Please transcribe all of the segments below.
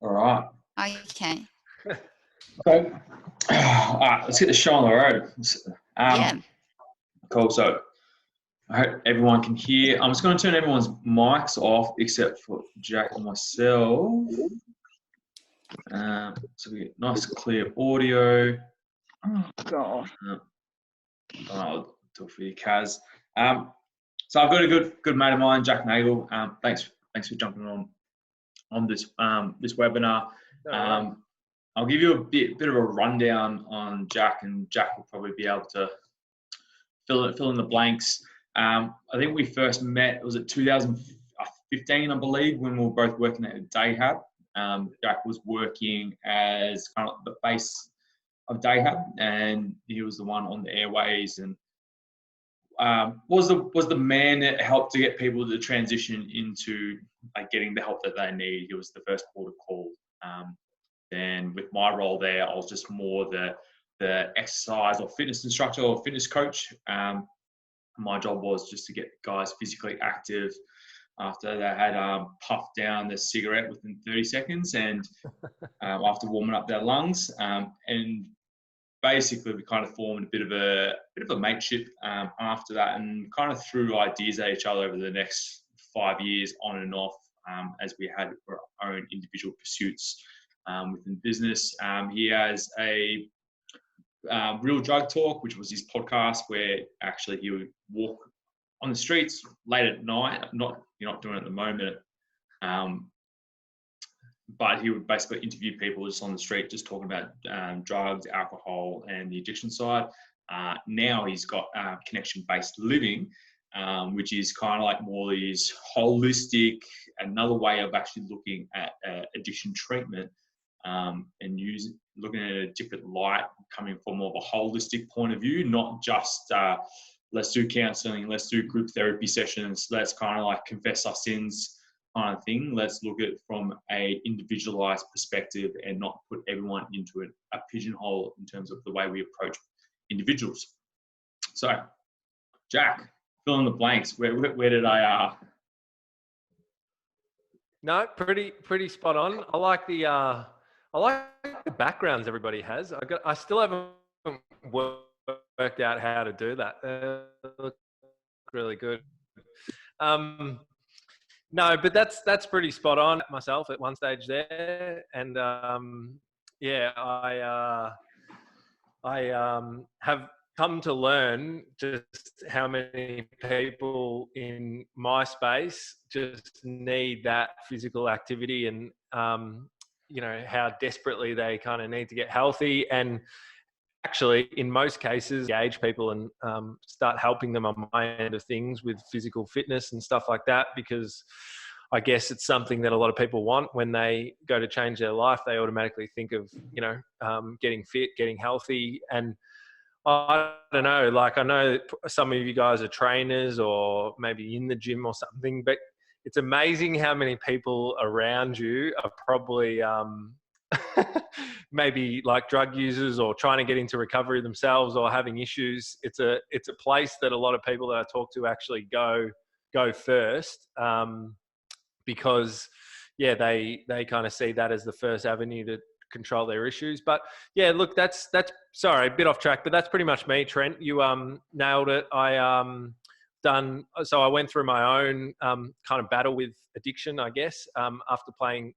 All right. Okay. Okay. All right, let's get the show on the road. Yeah. Cool. So I hope everyone can hear. I'm just going to turn everyone's mics off except for Jack and myself. So we get nice clear audio. Oh God. I'll do it for you, Kaz. So I've got a good mate of mine, Jack Nagel. Thanks for jumping on this webinar. I'll give you a bit of a rundown on Jack, and Jack will probably be able to fill in the blanks. I think we first met, was it 2015, I believe, when we were both working at Dayhab. Jack was working as kind of the face of Dayhab, and he was the one on the airways, and was the man that helped to get people to transition into like getting the help that they need. He was the first port of call. Then with my role there, I was just more the exercise or fitness instructor or fitness coach. My job was just to get guys physically active after they had puffed down the cigarette within 30 seconds and after warming up their lungs. And basically we kind of formed a bit of a mateship after that, and kind of threw ideas at each other over the next 5 years on and off as we had our own individual pursuits within business. He has a Real Drug Talk, which was his podcast where actually he would walk on the streets late at night. You're not doing it at the moment, but he would basically interview people just on the street, just talking about drugs, alcohol, and the addiction side. Now he's got connection-based living, which is kind of like more these holistic, another way of actually looking at addiction treatment and looking at a different light, coming from more of a holistic point of view, not just let's do counseling, let's do group therapy sessions, let's kind of like confess our sins kind of thing. Let's look at it from a individualized perspective and not put everyone into a pigeonhole in terms of the way we approach individuals. So, Jack, fill in the blanks. Where did I? No, pretty spot on. I like the backgrounds everybody has. I still haven't worked out how to do that. It looks really good. No, but that's pretty spot on myself at one stage there, and yeah, I have come to learn just how many people in my space just need that physical activity, and you know, how desperately they kind of need to get healthy, and actually in most cases engage people and start helping them on my end of things with physical fitness and stuff like that, because I guess it's something that a lot of people want when they go to change their life. They automatically think of, you know, getting fit, getting healthy. And I don't know, like I know some of you guys are trainers or maybe in the gym or something, but it's amazing how many people around you are probably maybe like drug users or trying to get into recovery themselves or having issues. It's a place that a lot of people that I talk to actually go first, because yeah, they kind of see that as the first avenue to control their issues. But yeah, look, that's sorry, a bit off track, but that's pretty much me, Trent. You nailed it. So I went through my own kind of battle with addiction, I guess, after playing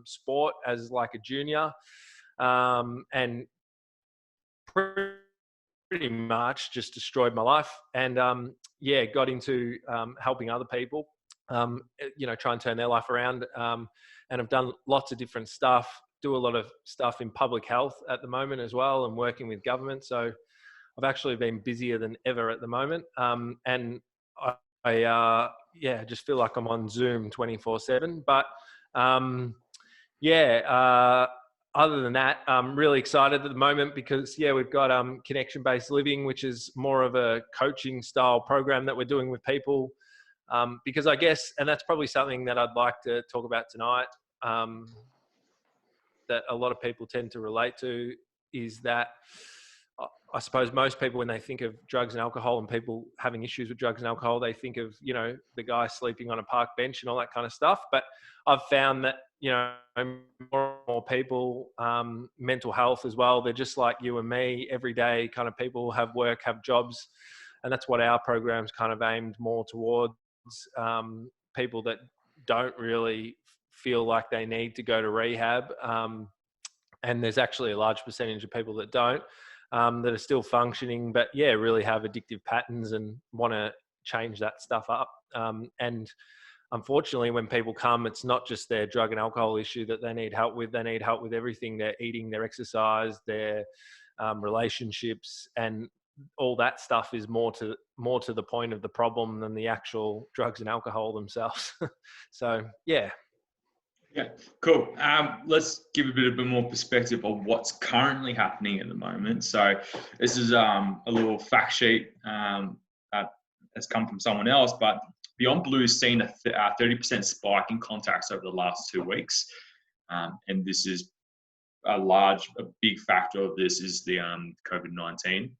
sport as like a junior, and pretty much just destroyed my life. And yeah, got into helping other people, you know, try and turn their life around, and I've done lots of different stuff, do a lot of stuff in public health at the moment as well, and working with government. So I've actually been busier than ever at the moment, and I yeah, just feel like I'm on Zoom 24/7. But yeah, other than that, I'm really excited at the moment because yeah, we've got connection-based living, which is more of a coaching style program that we're doing with people. Because I guess, and that's probably something that I'd like to talk about tonight, that a lot of people tend to relate to, is that I suppose most people, when they think of drugs and alcohol and people having issues with drugs and alcohol, they think of, you know, the guy sleeping on a park bench and all that kind of stuff. But I've found that, you know, more and more people, mental health as well. They're just like you and me, everyday kind of people, have work, have jobs. And that's what our program's kind of aimed more towards, people that don't really feel like they need to go to rehab. And there's actually a large percentage of people that don't, that are still functioning, but yeah, really have addictive patterns and want to change that stuff up. And unfortunately, when people come, it's not just their drug and alcohol issue that they need help with. They need help with everything: their eating, their exercise, their relationships, and all that stuff is more to the point of the problem than the actual drugs and alcohol themselves. So yeah. Yeah, cool. Let's give a bit more perspective of what's currently happening at the moment. So this is a little fact sheet that has come from someone else, but Beyond Blue's seen a 30% spike in contacts over the last 2 weeks. And this is a big factor of this is the COVID-19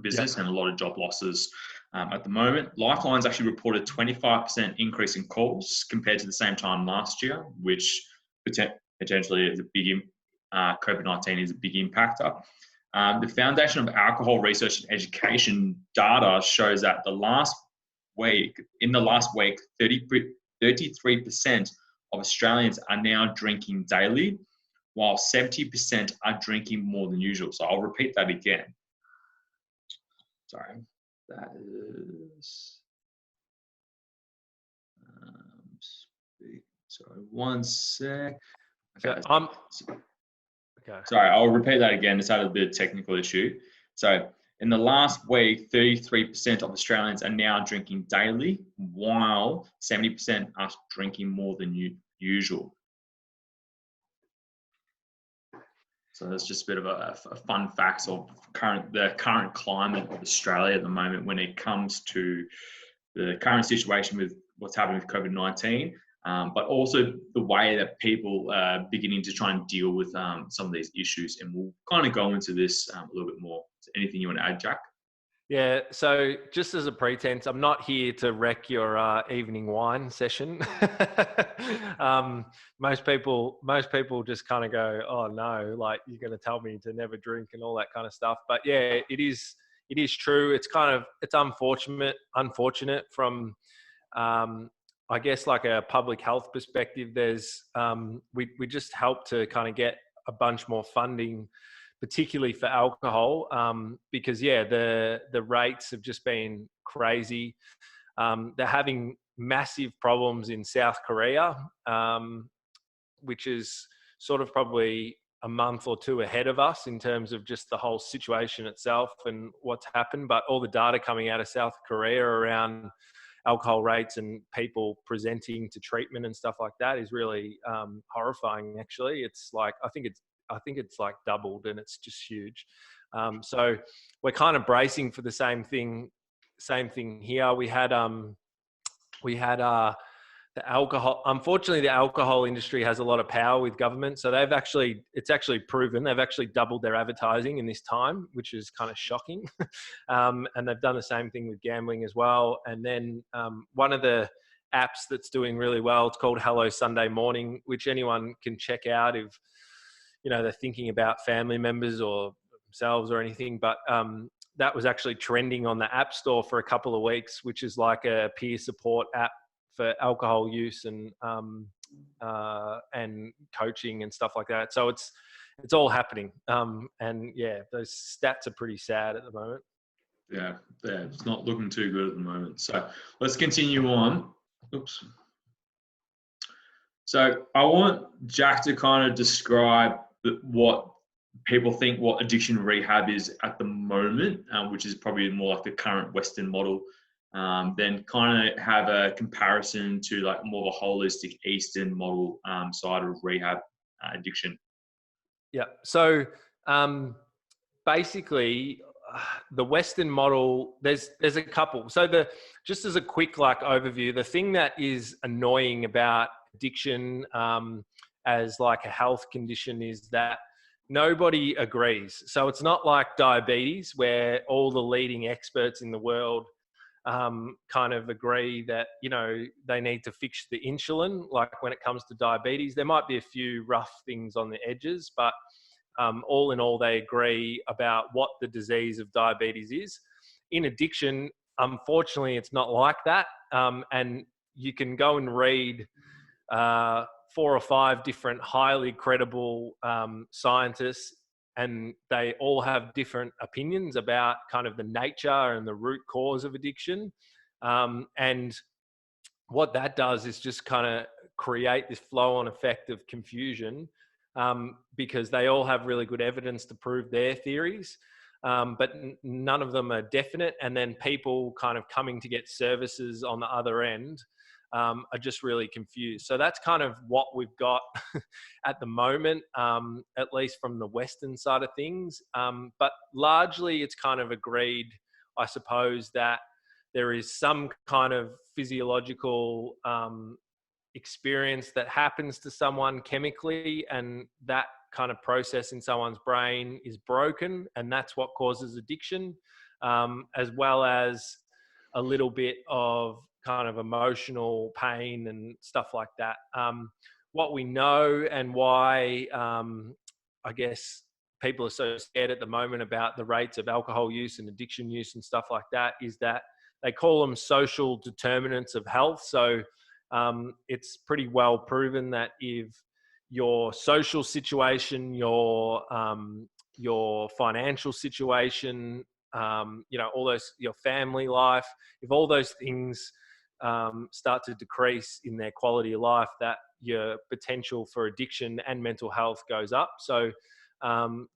business and a lot of job losses at the moment. Lifeline's actually reported 25% increase in calls compared to the same time last year, which potentially is a big, COVID-19 is a big impactor. The Foundation of Alcohol Research and Education data shows that in the last week, 33% of Australians are now drinking daily, while 70% are drinking more than usual. So I'll repeat that again. Sorry, that is, sorry, one sec. Okay. Okay. Sorry, I'll repeat that again. It's had a bit of technical issue. So in the last week, 33% of Australians are now drinking daily, while 70% are drinking more than usual. So that's just a bit of a fun fact of the current climate of Australia at the moment when it comes to the current situation with what's happening with COVID-19, but also the way that people are beginning to try and deal with some of these issues. And we'll kind of go into this a little bit more. So anything you want to add, Jack? Yeah, so just as a pretense, I'm not here to wreck your evening wine session. Most people just kind of go, "Oh no, like you're going to tell me to never drink and all that kind of stuff." But yeah, it is true. It's unfortunate from, I guess, like a public health perspective. There's we just help to kind of get a bunch more funding, particularly for alcohol, because yeah, the rates have just been crazy. They're having massive problems in South Korea, which is sort of probably a month or two ahead of us in terms of just the whole situation itself and what's happened. But all the data coming out of South Korea around alcohol rates and people presenting to treatment and stuff like that is really horrifying. Actually, it's like I think it's like doubled, and it's just huge. So we're kind of bracing for the same thing here. We had the alcohol. Unfortunately, the alcohol industry has a lot of power with government, so it's actually proven they've actually doubled their advertising in this time, which is kind of shocking. And they've done the same thing with gambling as well. And then one of the apps that's doing really well, it's called Hello Sunday Morning, which anyone can check out if they're thinking about family members or themselves or anything. But that was actually trending on the App Store for a couple of weeks, which is like a peer support app for alcohol use and coaching and stuff like that. So it's all happening. And yeah, those stats are pretty sad at the moment. Yeah, it's not looking too good at the moment. So let's continue on. Oops. So I want Jack to kind of describe what people think what addiction rehab is at the moment, which is probably more like the current Western model. Then kind of have a comparison to like more of a holistic Eastern model side of rehab addiction. Yeah. So basically, the Western model, there's a couple. So just as a quick overview, the thing that is annoying about addiction as like a health condition is that nobody agrees. So it's not like diabetes where all the leading experts in the world kind of agree that, you know, they need to fix the insulin. Like when it comes to diabetes, there might be a few rough things on the edges, but all in all, they agree about what the disease of diabetes is. In addiction, unfortunately, it's not like that. And you can go and read 4 or 5 different highly credible scientists, and they all have different opinions about kind of the nature and the root cause of addiction. And what that does is just kind of create this flow-on effect of confusion, because they all have really good evidence to prove their theories, but none of them are definite. And then people kind of coming to get services on the other end are just really confused. So that's kind of what we've got at the moment, at least from the Western side of things. But largely it's kind of agreed, I suppose, that there is some kind of physiological experience that happens to someone chemically, and that kind of process in someone's brain is broken, and that's what causes addiction, as well as a little bit of kind of emotional pain and stuff like that. What we know and why I guess people are so scared at the moment about the rates of alcohol use and addiction use and stuff like that is that they call them social determinants of health. So it's pretty well proven that if your social situation, your financial situation, you know, all those, your family life, if all those things start to decrease in their quality of life, that your potential for addiction and mental health goes up. So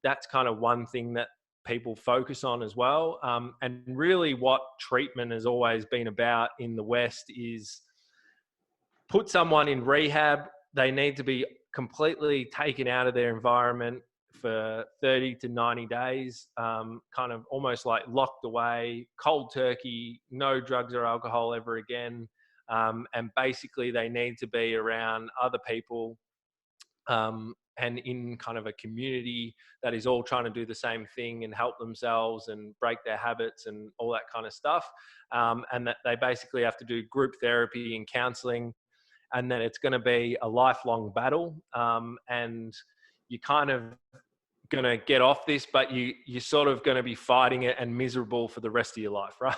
that's kind of one thing that people focus on as well. And really what treatment has always been about in the West is put someone in rehab. They need to be completely taken out of their environment for 30 to 90 days, kind of almost like locked away, cold turkey, no drugs or alcohol ever again. And basically they need to be around other people and in kind of a community that is all trying to do the same thing and help themselves and break their habits and all that kind of stuff. And that they basically have to do group therapy and counseling, and then it's going to be a lifelong battle. And you kind of going to get off this, but you're sort of going to be fighting it and miserable for the rest of your life, right?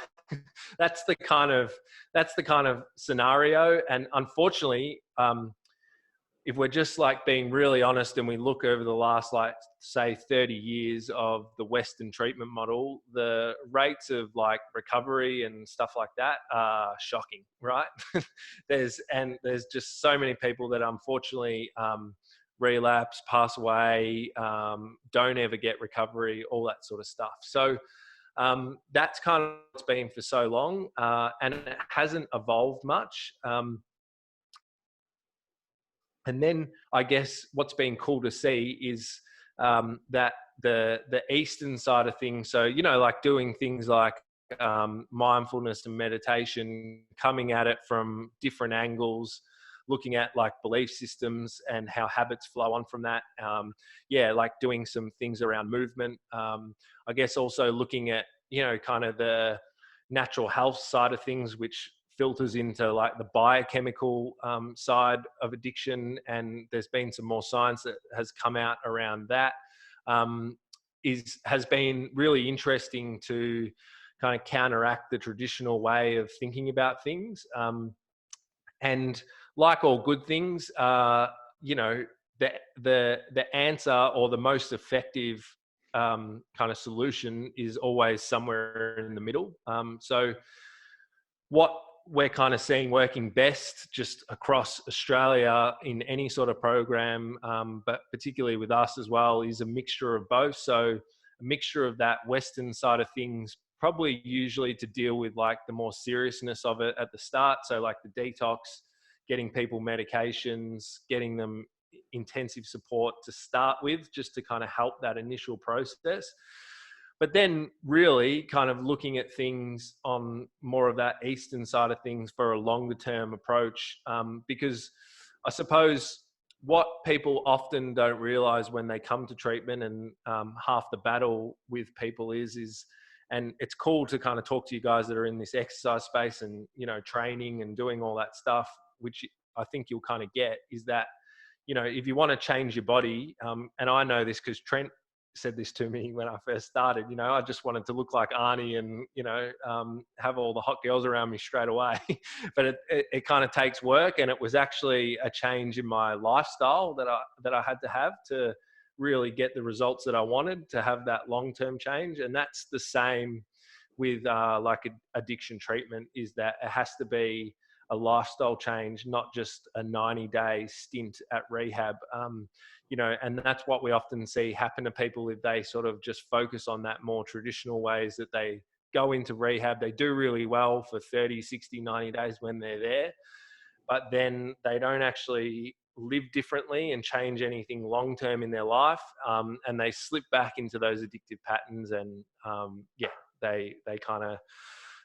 That's the kind of scenario. And unfortunately, if we're just like being really honest and we look over the last, like, say 30 years of the Western treatment model, the rates of like recovery and stuff like that are shocking, right? There's just so many people that unfortunately relapse, pass away, don't ever get recovery, all that sort of stuff. So that's kind of what's been for so long, and it hasn't evolved much. And then I guess what's been cool to see is that the Eastern side of things, so, you know, like doing things like mindfulness and meditation, coming at it from different angles, looking at like belief systems and how habits flow on from that. Like doing some things around movement. I guess also looking at, you know, kind of the natural health side of things, which filters into like the biochemical side of addiction. And there's been some more science that has come out around that. Has been really interesting to kind of counteract the traditional way of thinking about things. And like all good things, you know, the answer or the most effective kind of solution is always somewhere in the middle. So what we're kind of seeing working best just across Australia in any sort of program, but particularly with us as well, is a mixture of both. So a mixture of that Western side of things, probably usually to deal with like the more seriousness of it at the start. So like the detox, getting people medications, getting them intensive support to start with, just to kind of help that initial process. But then really kind of looking at things on more of that Eastern side of things for a longer term approach, because I suppose what people often don't realize when they come to treatment, and half the battle with people is And it's cool to kind of talk to you guys that are in this exercise space and, you know, training and doing all that stuff, which I think you'll kind of get is that, you know, if you want to change your body, and I know this because Trent said this to me when I first started, you know, I just wanted to look like Arnie and, you know, have all the hot girls around me straight away. But it kind of takes work, and it was actually a change in my lifestyle that I had to have to really get the results that I wanted, to have that long-term change. And that's the same with like addiction treatment, is that it has to be a lifestyle change, not just a 90-day stint at rehab. You know, and that's what we often see happen to people if they sort of just focus on that more traditional ways that they go into rehab. They do really well for 30, 60, 90 days when they're there, but then they don't actually live differently and change anything long-term in their life. And they slip back into those addictive patterns, and they kind of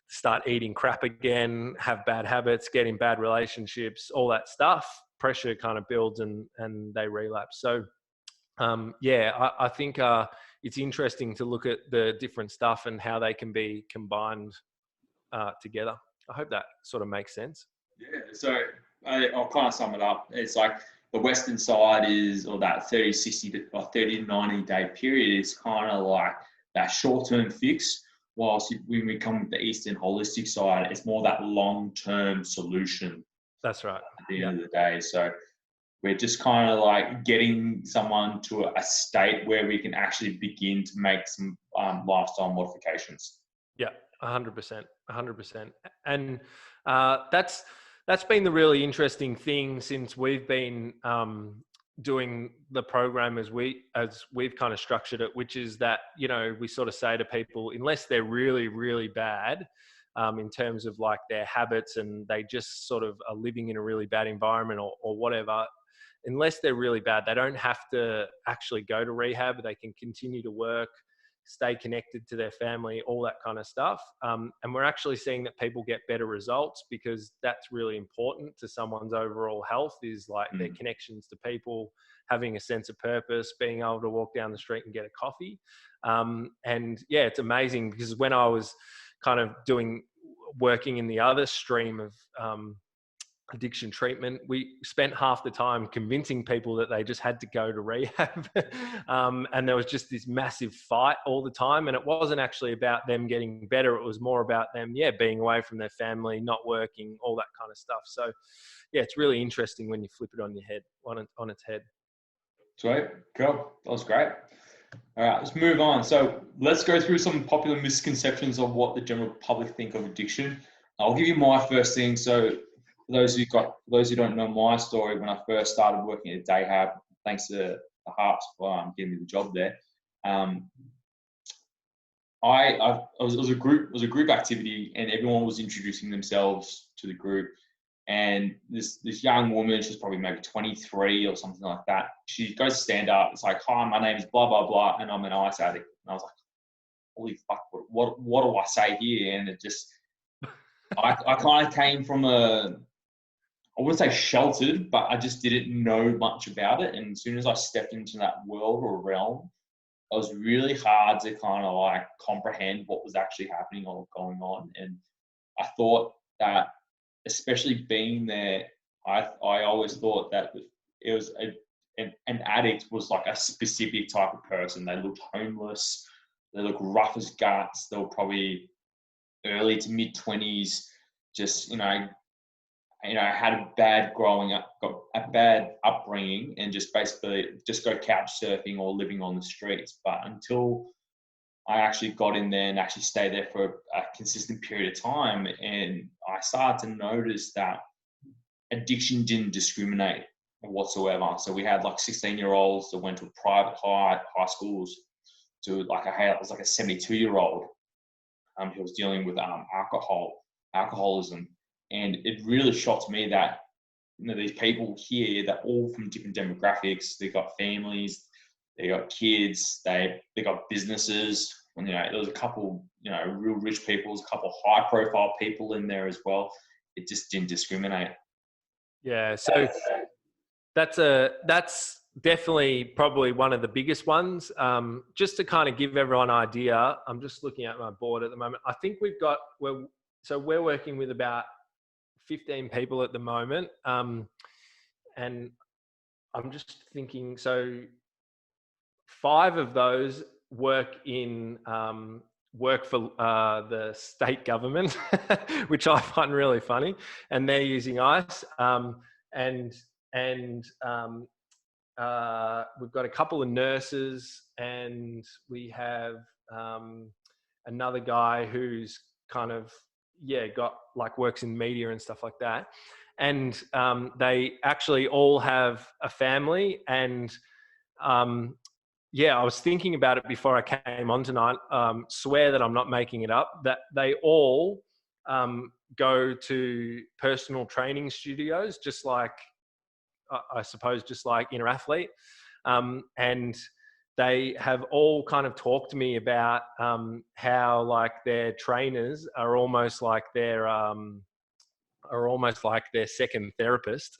start eating crap again, have bad habits, get in bad relationships, all that stuff. Pressure kind of builds and they relapse. So I think it's interesting to look at the different stuff and how they can be combined together. I hope that sort of makes sense. Yeah, so I'll kind of sum it up. It's like the Western side is, or that 30, 60 or 30 to 90 day period is kind of like that short-term fix. Whilst when we come with the Eastern holistic side, it's more that long-term solution. That's right. At the end of the day. So we're just kind of like getting someone to a state where we can actually begin to make some lifestyle modifications. Yeah, 100%, 100%. And that's been the really interesting thing since we've been doing the program as we've kind of structured it, which is that, you know, we sort of say to people, unless they're really, really bad in terms of like their habits and they just sort of are living in a really bad environment or whatever, unless they're really bad, they don't have to actually go to rehab. They can continue to work, stay connected to their family, all that kind of stuff. And we're actually seeing that people get better results, because that's really important to someone's overall health, is like their connections to people, having a sense of purpose, being able to walk down the street and get a coffee. And yeah, it's amazing, because when I was kind of working in the other stream of addiction treatment, we spent half the time convincing people that they just had to go to rehab. And there was just this massive fight all the time. And it wasn't actually about them getting better. It was more about them, being away from their family, not working, all that kind of stuff. So yeah, it's really interesting when you flip it on its head. Sweet, cool. That was great. All right, let's move on. So let's go through some popular misconceptions of what the general public think of addiction. I'll give you my first thing. So for those who don't know my story, when I first started working at Dayhab, thanks to the Harps for giving me the job there, it was a group activity, and everyone was introducing themselves to the group. And this young woman, she's probably maybe 23 or something like that. She goes to stand up. It's like, "Hi, my name is blah blah blah, and I'm an ice addict." And I was like, "Holy fuck! What do I say here?" And it just, I kind of came from I wouldn't say sheltered, but I just didn't know much about it. And as soon as I stepped into that world or realm, it was really hard to kind of like comprehend what was actually happening or going on. And I thought that, especially being there, I always thought that it was an addict was like a specific type of person. They looked homeless. They looked rough as guts. They were probably early to mid 20s, just, had a bad growing up, got a bad upbringing, and just basically just go couch surfing or living on the streets. But until I actually got in there and actually stayed there for a consistent period of time, and I started to notice that addiction didn't discriminate whatsoever. So we had like 16-year-olds that went to private high schools, to like it was like a 72-year-old who was dealing with alcoholism. And it really shocked me that, these people here, they're all from different demographics. They've got families, they got kids, they got businesses. And, there was a couple, real rich people, a couple high profile people in there as well. It just didn't discriminate. Yeah. So that's definitely probably one of the biggest ones. Just to kind of give everyone an idea, I'm just looking at my board at the moment. I think we're working with about 15 people at the moment. And I'm just thinking, so 5 of those work for the state government, which I find really funny, and they're using ICE. We've got a couple of nurses, and we have another guy who's kind of got like works in media and stuff like that. And they actually all have a family. And I was thinking about it before I came on tonight. Swear that I'm not making it up. That they all go to personal training studios, just like I suppose, just like Inner Athlete. And they have all kind of talked to me about how like their trainers are almost like their second therapist.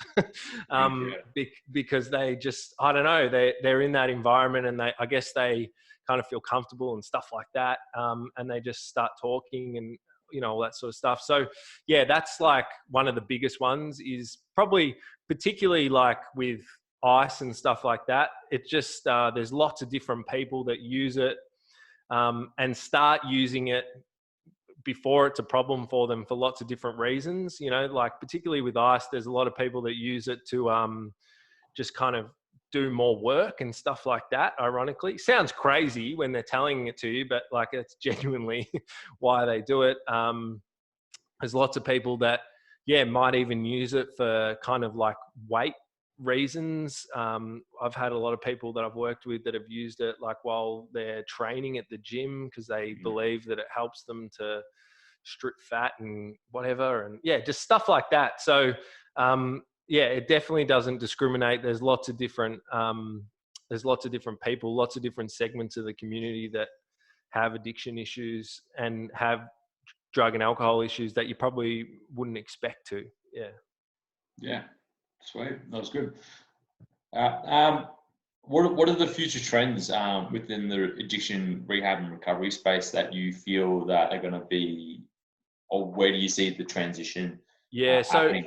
Because they just, I don't know, they're in that environment, and I guess they kind of feel comfortable and stuff like that. And they just start talking and, all that sort of stuff. So yeah, that's like one of the biggest ones, is probably particularly like with ICE and stuff like that. It just, there's lots of different people that use it and start using it before it's a problem for them for lots of different reasons. Like particularly with ICE, there's a lot of people that use it to just kind of do more work and stuff like that. Ironically, sounds crazy when they're telling it to you, but like it's genuinely why they do it. There's lots of people that might even use it for kind of like weight reasons. I've had a lot of people that I've worked with that have used it like while they're training at the gym, because they believe that it helps them to strip fat and whatever, and just stuff like that. So it definitely doesn't discriminate. There's lots of different people, lots of different segments of the community that have addiction issues and have drug and alcohol issues that you probably wouldn't expect to. Yeah, sweet. That was good. What are the future trends within the addiction rehab and recovery space that you feel that are going to be, or where do you see the transition? Happening?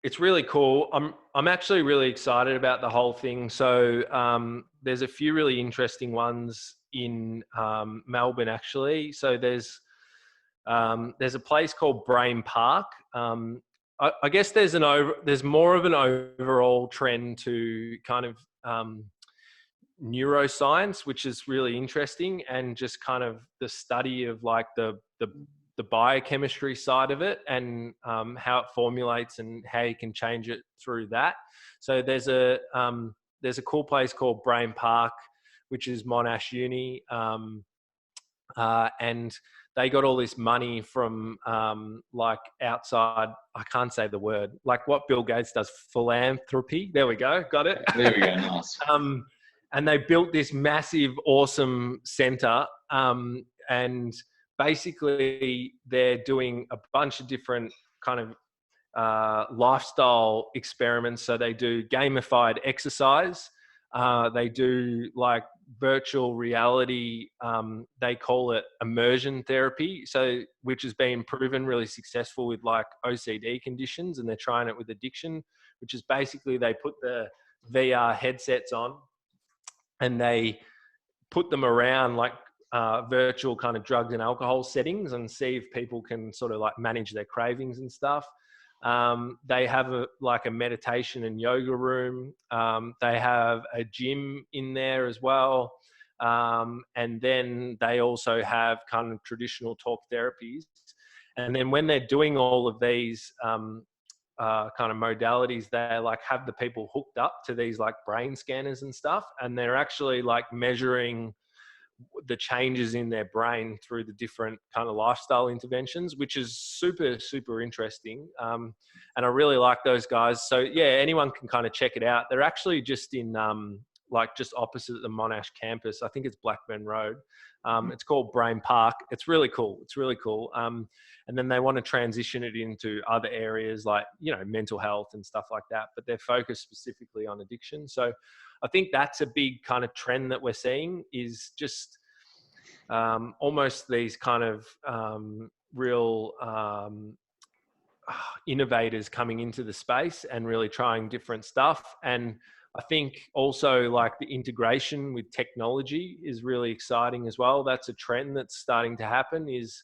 It's really cool. I'm actually really excited about the whole thing. So there's a few really interesting ones in Melbourne, actually. So there's a place called Brain Park. I guess there's more of an overall trend to kind of neuroscience, which is really interesting, and just kind of the study of like the biochemistry side of it, and how it formulates and how you can change it through that. So there's a cool place called Brain Park, which is Monash Uni, and they got all this money from like outside. I can't say the word, like what Bill Gates does, philanthropy. There we go, got it. There we go, nice. And they built this massive, awesome center, and basically they're doing a bunch of different kind of lifestyle experiments. So they do gamified exercise. They do like virtual reality. They call it immersion therapy. So, which has been proven really successful with like OCD conditions, and they're trying it with addiction, which is basically they put the VR headsets on and they put them around like virtual kind of drugs and alcohol settings and see if people can sort of like manage their cravings and stuff. They have a meditation and yoga room. They have a gym in there as well. And then they also have kind of traditional talk therapies. And then when they're doing all of these kind of modalities, they like have the people hooked up to these like brain scanners and stuff. And they're actually like measuring the changes in their brain through the different kind of lifestyle interventions, which is super, super interesting. And I really like those guys. So yeah, anyone can kind of check it out. They're actually just in like just opposite the Monash campus. I think it's Blackburn Road. It's called Brain Park. It's really cool. It's really cool. And then they want to transition it into other areas like, you know, mental health and stuff like that, but they're focused specifically on addiction. So I think that's a big kind of trend that we're seeing, is just almost these kind of real innovators coming into the space and really trying different stuff. And I think also like the integration with technology is really exciting as well. That's a trend that's starting to happen, is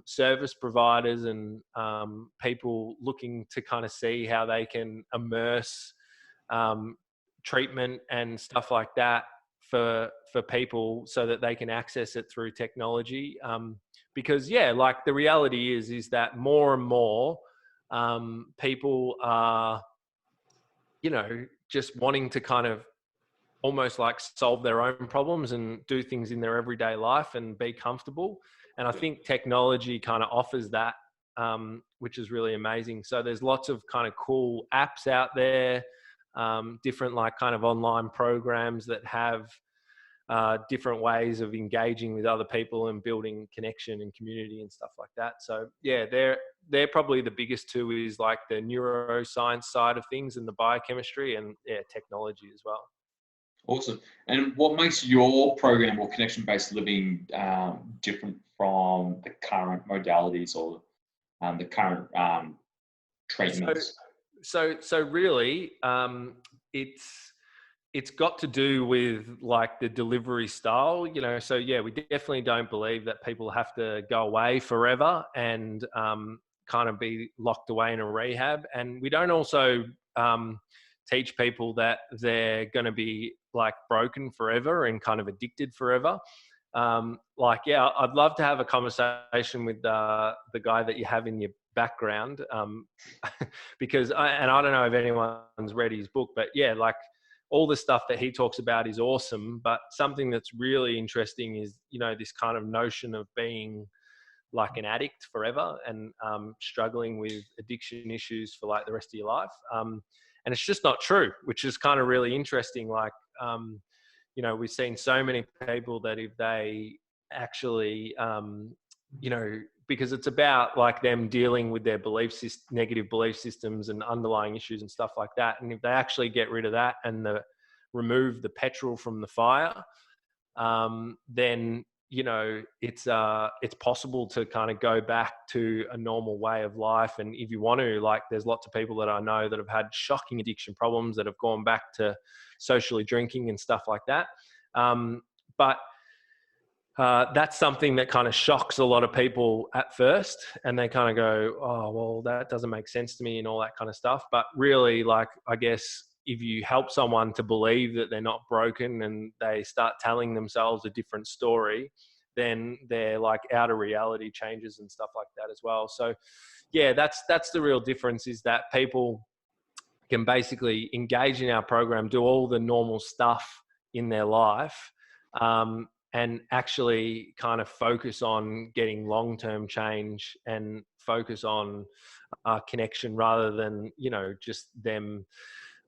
service providers and people looking to kind of see how they can immerse treatment and stuff like that for people so that they can access it through technology. Because yeah, like the reality is that more and more people are, you know, just wanting to kind of almost like solve their own problems and do things in their everyday life and be comfortable. And I think technology kind of offers that, which is really amazing. So there's lots of kind of cool apps out there, different like kind of online programs that have different ways of engaging with other people and building connection and community and stuff like that. So yeah, they're probably the biggest two, is like the neuroscience side of things and the biochemistry, and yeah, technology as well. Awesome. And what makes your program or connection-based living different from the current modalities or the current treatments? So really, it's got to do with like the delivery style, you know. So yeah, we definitely don't believe that people have to go away forever and kind of be locked away in a rehab. And we don't also teach people that they're going to be like broken forever and kind of addicted forever. Like, yeah, I'd love to have a conversation with the guy that you have in your background, because I don't know if anyone's read his book, but yeah, like all the stuff that he talks about is awesome. But something that's really interesting is, you know, this kind of notion of being like an addict forever and struggling with addiction issues for like the rest of your life. And it's just not true, which is kind of really interesting. Like, you know, we've seen so many people that if they actually, you know, because it's about like them dealing with their negative belief systems and underlying issues and stuff like that. And if they actually get rid of that and remove the petrol from the fire, then, you know, it's possible to kind of go back to a normal way of life. And if you want to, like, there's lots of people that I know that have had shocking addiction problems that have gone back to socially drinking and stuff like that. But that's something that kind of shocks a lot of people at first, and they kind of go, oh, well, that doesn't make sense to me and all that kind of stuff. But really, like, I guess if you help someone to believe that they're not broken and they start telling themselves a different story, then their like outer reality changes and stuff like that as well. So yeah, that's the real difference, is that people can basically engage in our program, do all the normal stuff in their life, and actually kind of focus on getting long-term change and focus on connection, rather than, you know, just them,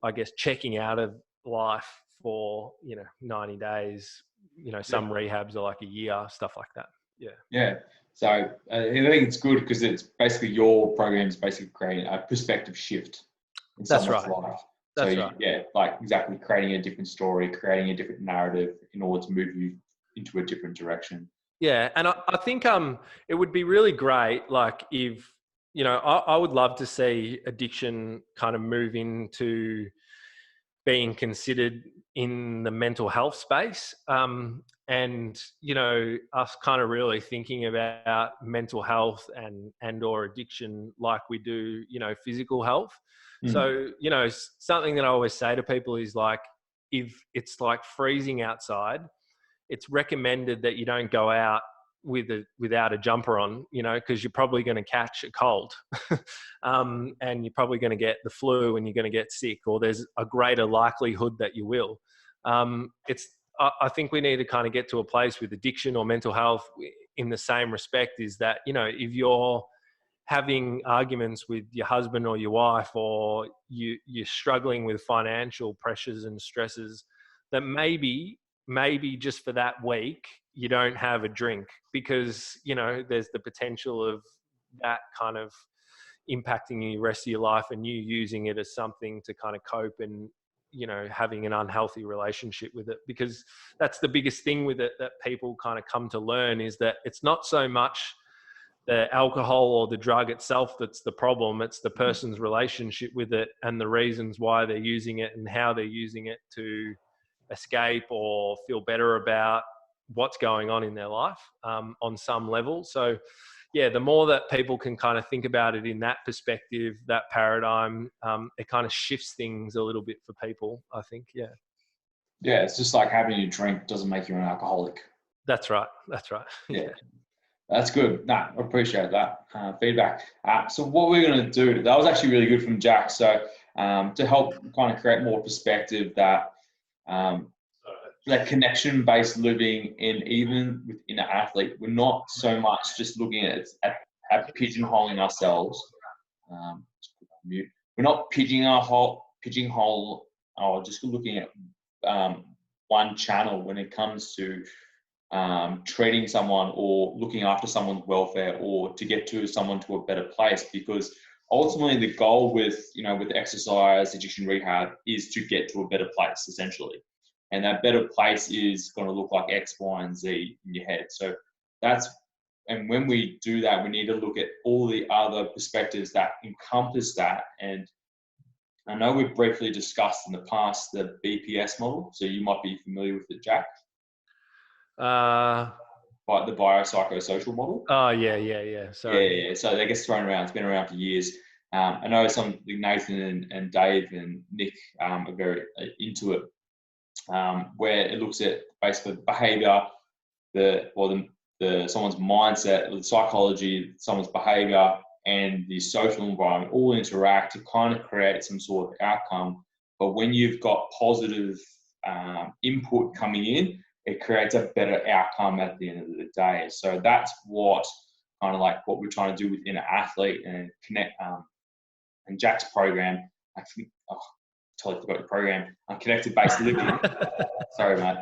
I guess, checking out of life for, you know, 90 days, you know, some rehabs are like a year, stuff like that. Yeah. Yeah. So I think it's good because it's basically, your program is basically creating a perspective shift in someone's life. That's so right. Yeah, like exactly, creating a different story, creating a different narrative in order to move you into a different direction. Yeah. And I think it would be really great, like, if, you know, I would love to see addiction kind of move into being considered in the mental health space. And, you know, us kind of really thinking about mental health and or addiction like we do, you know, physical health. So, you know, something that I always say to people is like, if it's like freezing outside, it's recommended that you don't go out without a jumper on, you know, because you're probably going to catch a cold, and you're probably going to get the flu and you're going to get sick, or there's a greater likelihood that you will. I think we need to kind of get to a place with addiction or mental health in the same respect, is that, you know, if you're having arguments with your husband or your wife, or you're struggling with financial pressures and stresses, that maybe just for that week you don't have a drink, because there's the potential of that kind of impacting you the rest of your life, and you using it as something to kind of cope, and having an unhealthy relationship with it. Because that's the biggest thing with it that people kind of come to learn, is that it's not so much the alcohol or the drug itself that's the problem. It's the person's relationship with it, and the reasons why they're using it, and how they're using it to escape or feel better about what's going on in their life, on some level. So yeah, the more that people can kind of think about it in that perspective, that paradigm, it kind of shifts things a little bit for people, I think. Yeah. Yeah, it's just like having a drink doesn't make you an alcoholic. That's right. Yeah. That's good. Nah, I appreciate that feedback. So what we're going to do, that was actually really good from Jack. So to help kind of create more perspective, that that connection-based living, and even within an athlete, we're not so much just looking at pigeonholing ourselves. We're not pigeonhole, or just looking at one channel when it comes to treating someone or looking after someone's welfare, or to get someone to a better place. Because ultimately the goal with exercise, addiction rehab, is to get to a better place, essentially. And that better place is going to look like X, Y, and Z in your head. So and when we do that, we need to look at all the other perspectives that encompass that. And I know we've briefly discussed in the past the BPS model, so you might be familiar with it, Jack. But the biopsychosocial model. Oh yeah. Sorry. Yeah. So that gets thrown around. It's been around for years. I know Nathan and Dave and Nick are very into it, where it looks at basically behavior, someone's mindset, the psychology, someone's behavior, and the social environment all interact to kind of create some sort of outcome. But when you've got positive input coming in, it creates a better outcome at the end of the day. So that's what we're trying to do within an athlete, and connect. And Jack's program, totally forgot the program. Connected based living. Sorry, mate.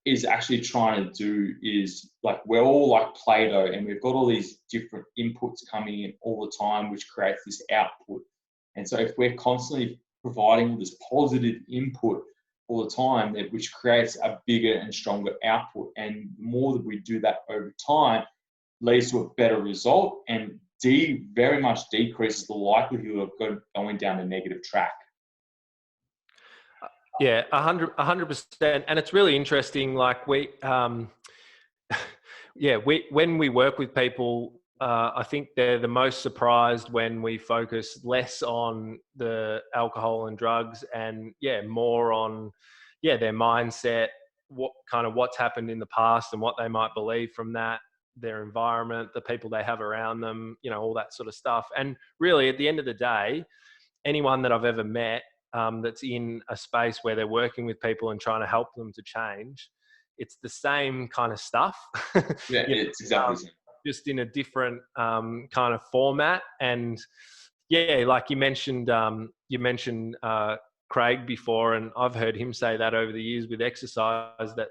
Is actually trying to do is, like, we're all like Play-Doh, and we've got all these different inputs coming in all the time, which creates this output. And so if we're constantly providing this positive input all the time, which creates a bigger and stronger output, and the more that we do that over time, leads to a better result, and very much decreases the likelihood of going down a negative track. Yeah, 100%. And it's really interesting. Like when we work with people, I think they're the most surprised when we focus less on the alcohol and drugs, and more on their mindset, what's happened in the past and what they might believe from that, their environment, the people they have around them, all that sort of stuff. And really, at the end of the day, anyone that I've ever met that's in a space where they're working with people and trying to help them to change, it's the same kind of stuff. Yeah, it's exactly the same. Just in a different kind of format. And like you mentioned Craig before, and I've heard him say that over the years with exercise, that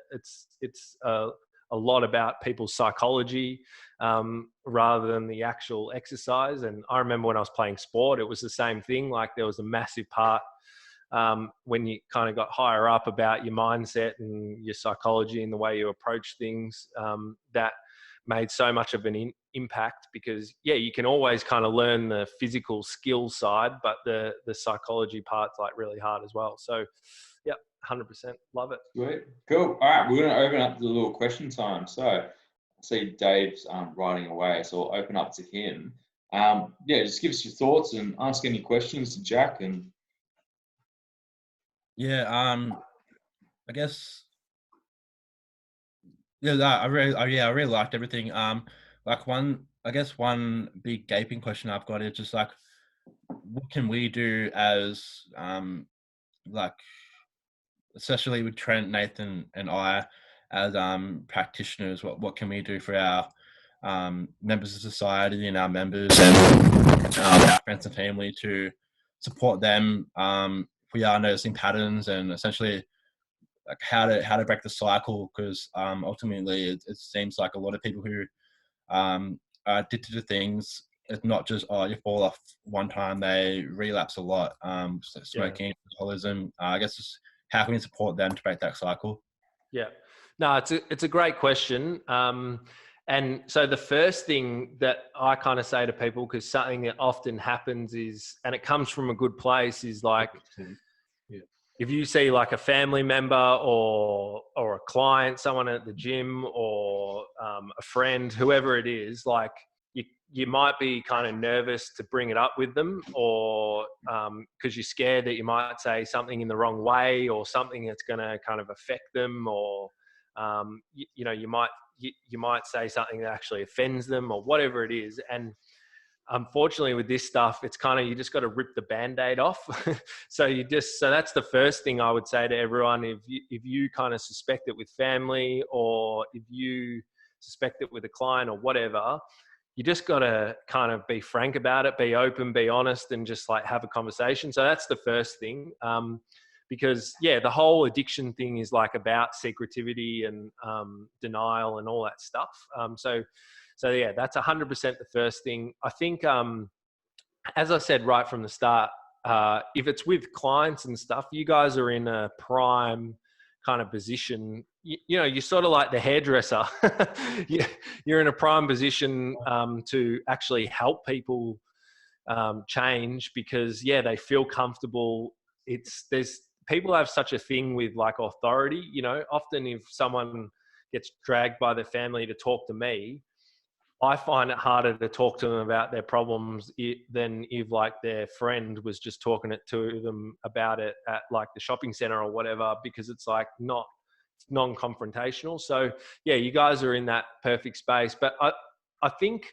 it's a lot about people's psychology rather than the actual exercise. And I remember when I was playing sport, it was the same thing. Like, there was a massive part when you kind of got higher up about your mindset and your psychology and the way you approach things, that made so much of an impact. Because you can always kind of learn the physical skill side, but the psychology part's like really hard as well. So 100% love it. Great. Cool. All right, we're going to open up the little question time. So I see Dave's writing away, so I'll open up to him. Just give us your thoughts and ask any questions to Jack. And I guess I really liked everything. One big gaping question I've got is just like, what can we do as especially with Trent, Nathan, and I as practitioners? What can we do for our members of society and our members and our friends and family to support them. We are noticing patterns and essentially like how to break the cycle, because ultimately it seems like a lot of people who are addicted to things, it's not just you fall off one time, they relapse a lot. So smoking, alcoholism. I guess just how can we support them to break that cycle? Yeah, no, it's a great question. And so the first thing that I kind of say to people, because something that often happens is, and it comes from a good place, is like, if you see like a family member or a client, someone at the gym or a friend, whoever it is, like you might be kind of nervous to bring it up with them, or because you're scared that you might say something in the wrong way or something that's going to kind of affect them, or you might say something that actually offends them or whatever it is. And unfortunately with this stuff, it's kind of, you just got to rip the Band-Aid off. So that's the first thing I would say to everyone. If you kind of suspect it with family, or if you suspect it with a client or whatever, you just got to kind of be frank about it, be open, be honest, and just like have a conversation. So that's the first thing. Because the whole addiction thing is like about secretivity and denial and all that stuff. So yeah, that's 100% the first thing. I think, as I said right from the start, if it's with clients and stuff, you guys are in a prime kind of position. You're sort of like the hairdresser. You're in a prime position to actually help people change, because they feel comfortable. People have such a thing with like authority. Often if someone gets dragged by their family to talk to me, I find it harder to talk to them about their problems than if like their friend was just talking to them about it at like the shopping center or whatever, because it's like not non-confrontational. So you guys are in that perfect space. But I think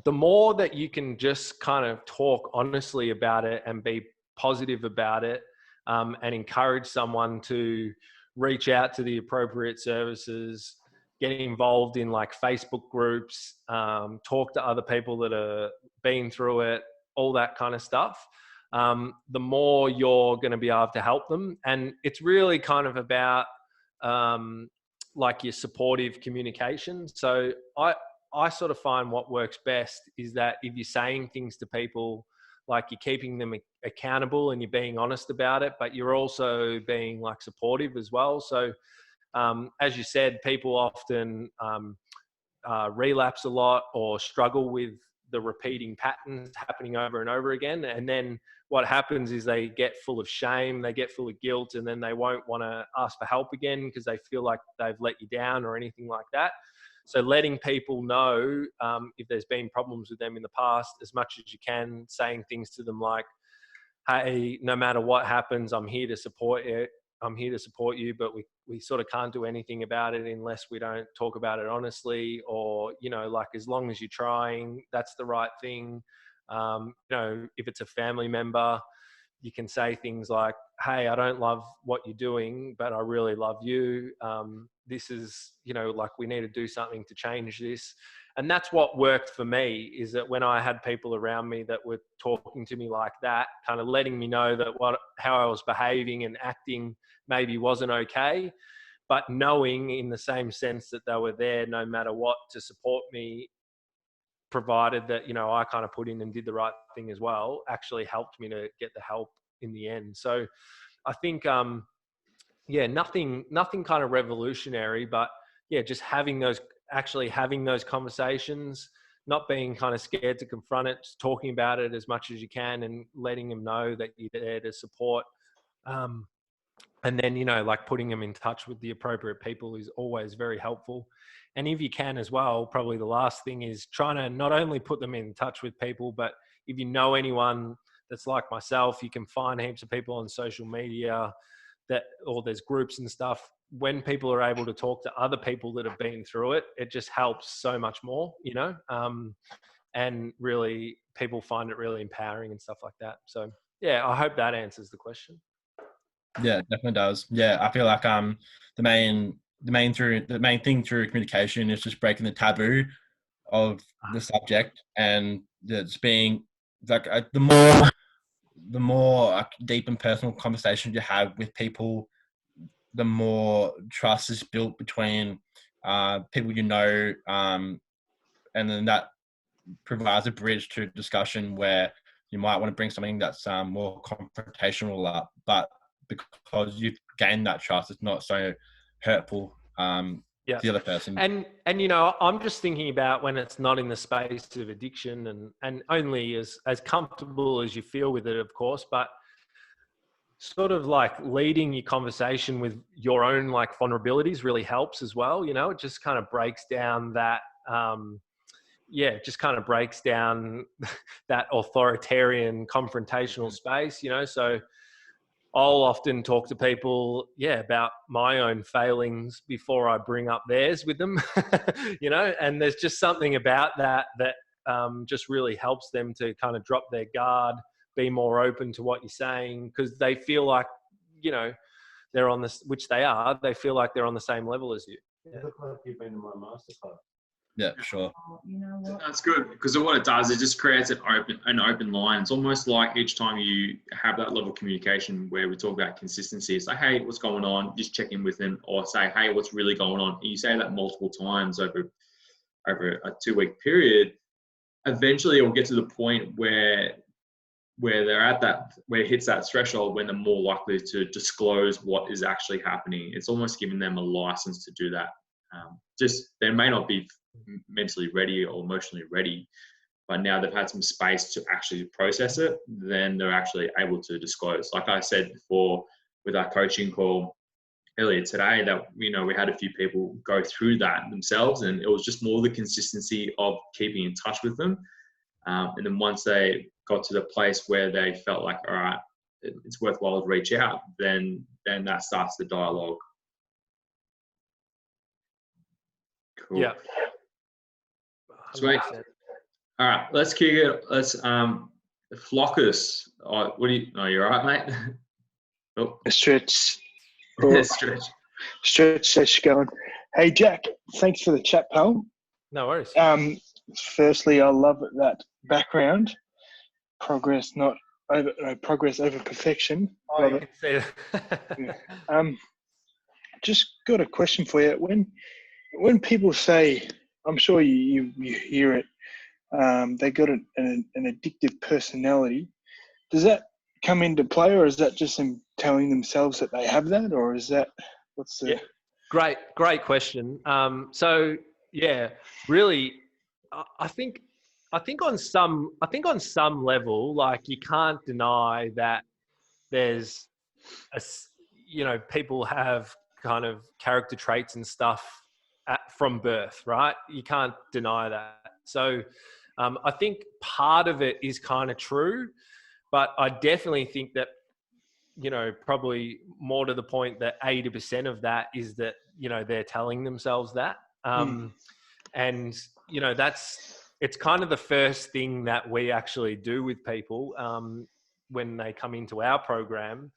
the more that you can just kind of talk honestly about it and be positive about it, and encourage someone to reach out to the appropriate services, get involved in like Facebook groups, talk to other people that are been through it, all that kind of stuff, the more you're going to be able to help them. And it's really kind of about like your supportive communication. So I sort of find what works best is that if you're saying things to people, like you're keeping them accountable and you're being honest about it, but you're also being like supportive as well. So as you said, people often relapse a lot or struggle with the repeating patterns happening over and over again. And then what happens is they get full of shame, they get full of guilt, and then they won't want to ask for help again because they feel like they've let you down or anything like that. So letting people know if there's been problems with them in the past as much as you can, saying things to them like, hey, no matter what happens, I'm here to support you. I'm here to support you, but we sort of can't do anything about it unless we don't talk about it honestly, or, like as long as you're trying, that's the right thing. If it's a family member, you can say things like, hey, I don't love what you're doing, but I really love you. This is, like we need to do something to change this. And that's what worked for me, is that when I had people around me that were talking to me like that, kind of letting me know that how I was behaving and acting maybe wasn't okay, but knowing in the same sense that they were there no matter what to support me, provided that, I kind of put in and did the right thing as well, actually helped me to get the help in the end. So I think, nothing kind of revolutionary, but just having those conversations, not being kind of scared to confront it, just talking about it as much as you can and letting them know that you're there to support. And then, like putting them in touch with the appropriate people is always very helpful. And if you can as well, probably the last thing is trying to not only put them in touch with people, but if you know anyone that's like myself, you can find heaps of people on social media or there's groups and stuff. When people are able to talk to other people that have been through it, it just helps so much more, and really people find it really empowering and stuff like that. So I hope that answers the question. Yeah, it definitely does. Yeah, I feel like the main the main thing through communication is just breaking the taboo of the subject, and it's being like the more deep and personal conversations you have with people, the more trust is built between people and then that provides a bridge to discussion where you might want to bring something that's more confrontational up, but because you've gained that trust, it's not so hurtful to the other person. And I'm just thinking about when it's not in the space of addiction and only as comfortable as you feel with it, of course, but sort of like leading your conversation with your own like vulnerabilities really helps as well. It just kind of breaks down that, it just kind of breaks down that authoritarian confrontational space, so I'll often talk to people, about my own failings before I bring up theirs with them, and there's just something about that just really helps them to kind of drop their guard, be more open to what you're saying, because they feel like, they're on this, which they are, they feel like they're on the same level as you. You look like you've been to my masterclass. Yeah, sure. You know what? That's good, because what it does, it just creates an open line. It's almost like each time you have that level of communication where we talk about consistency, it's like, hey, what's going on? Just check in with them, or say, hey, what's really going on? And you say that multiple times over a 2-week period. Eventually, it will get to the point where they're at that, where it hits that threshold when they're more likely to disclose what is actually happening. It's almost giving them a license to do that. Just they may not be mentally ready or emotionally ready, but now they've had some space to actually process it, then they're actually able to disclose. Like I said before with our coaching call earlier today, that we had a few people go through that themselves, and it was just more the consistency of keeping in touch with them. And then once they got to the place where they felt like, all right, it's worthwhile to reach out, then that starts the dialogue. Cool. Yeah. Sweet. All right, let's kick it. Let's Flockus. Oh, you're all right, mate? Oh. Stretch. Stretch. Stretch going. Hey, Jack, thanks for the chat, pal. No worries. Firstly, I love that background. Progress over perfection. Oh, you can see that. Yeah. Just got a question for you. When people say, I'm sure you hear it, they got an addictive personality. Does that come into play, or is that just them telling themselves that they have that, or is that what's the? Yeah. Great question. So yeah, really, I think on some level, like you can't deny that there's people have kind of character traits and stuff from birth, right? You can't deny that. So I think part of it is kind of true, but I definitely think that, probably more to the point that 80% of that is that, they're telling themselves that. And, it's kind of the first thing that we actually do with people when they come into our program,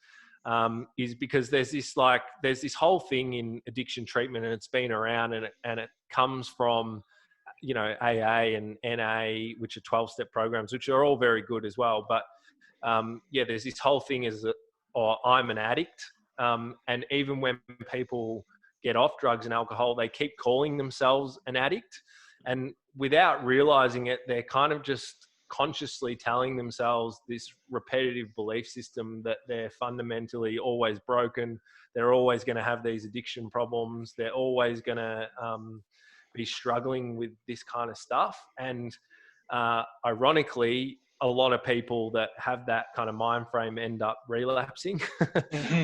is because there's this whole thing in addiction treatment, and it's been around, and it comes from, AA and NA, which are 12-step programs, which are all very good as well. But there's this whole thing I'm an addict. And even when people get off drugs and alcohol, they keep calling themselves an addict. And without realizing it, they're kind of just consciously telling themselves this repetitive belief system that they're fundamentally always broken. They're always going to have these addiction problems. They're always going to be struggling with this kind of stuff. And ironically, a lot of people that have that kind of mind frame end up relapsing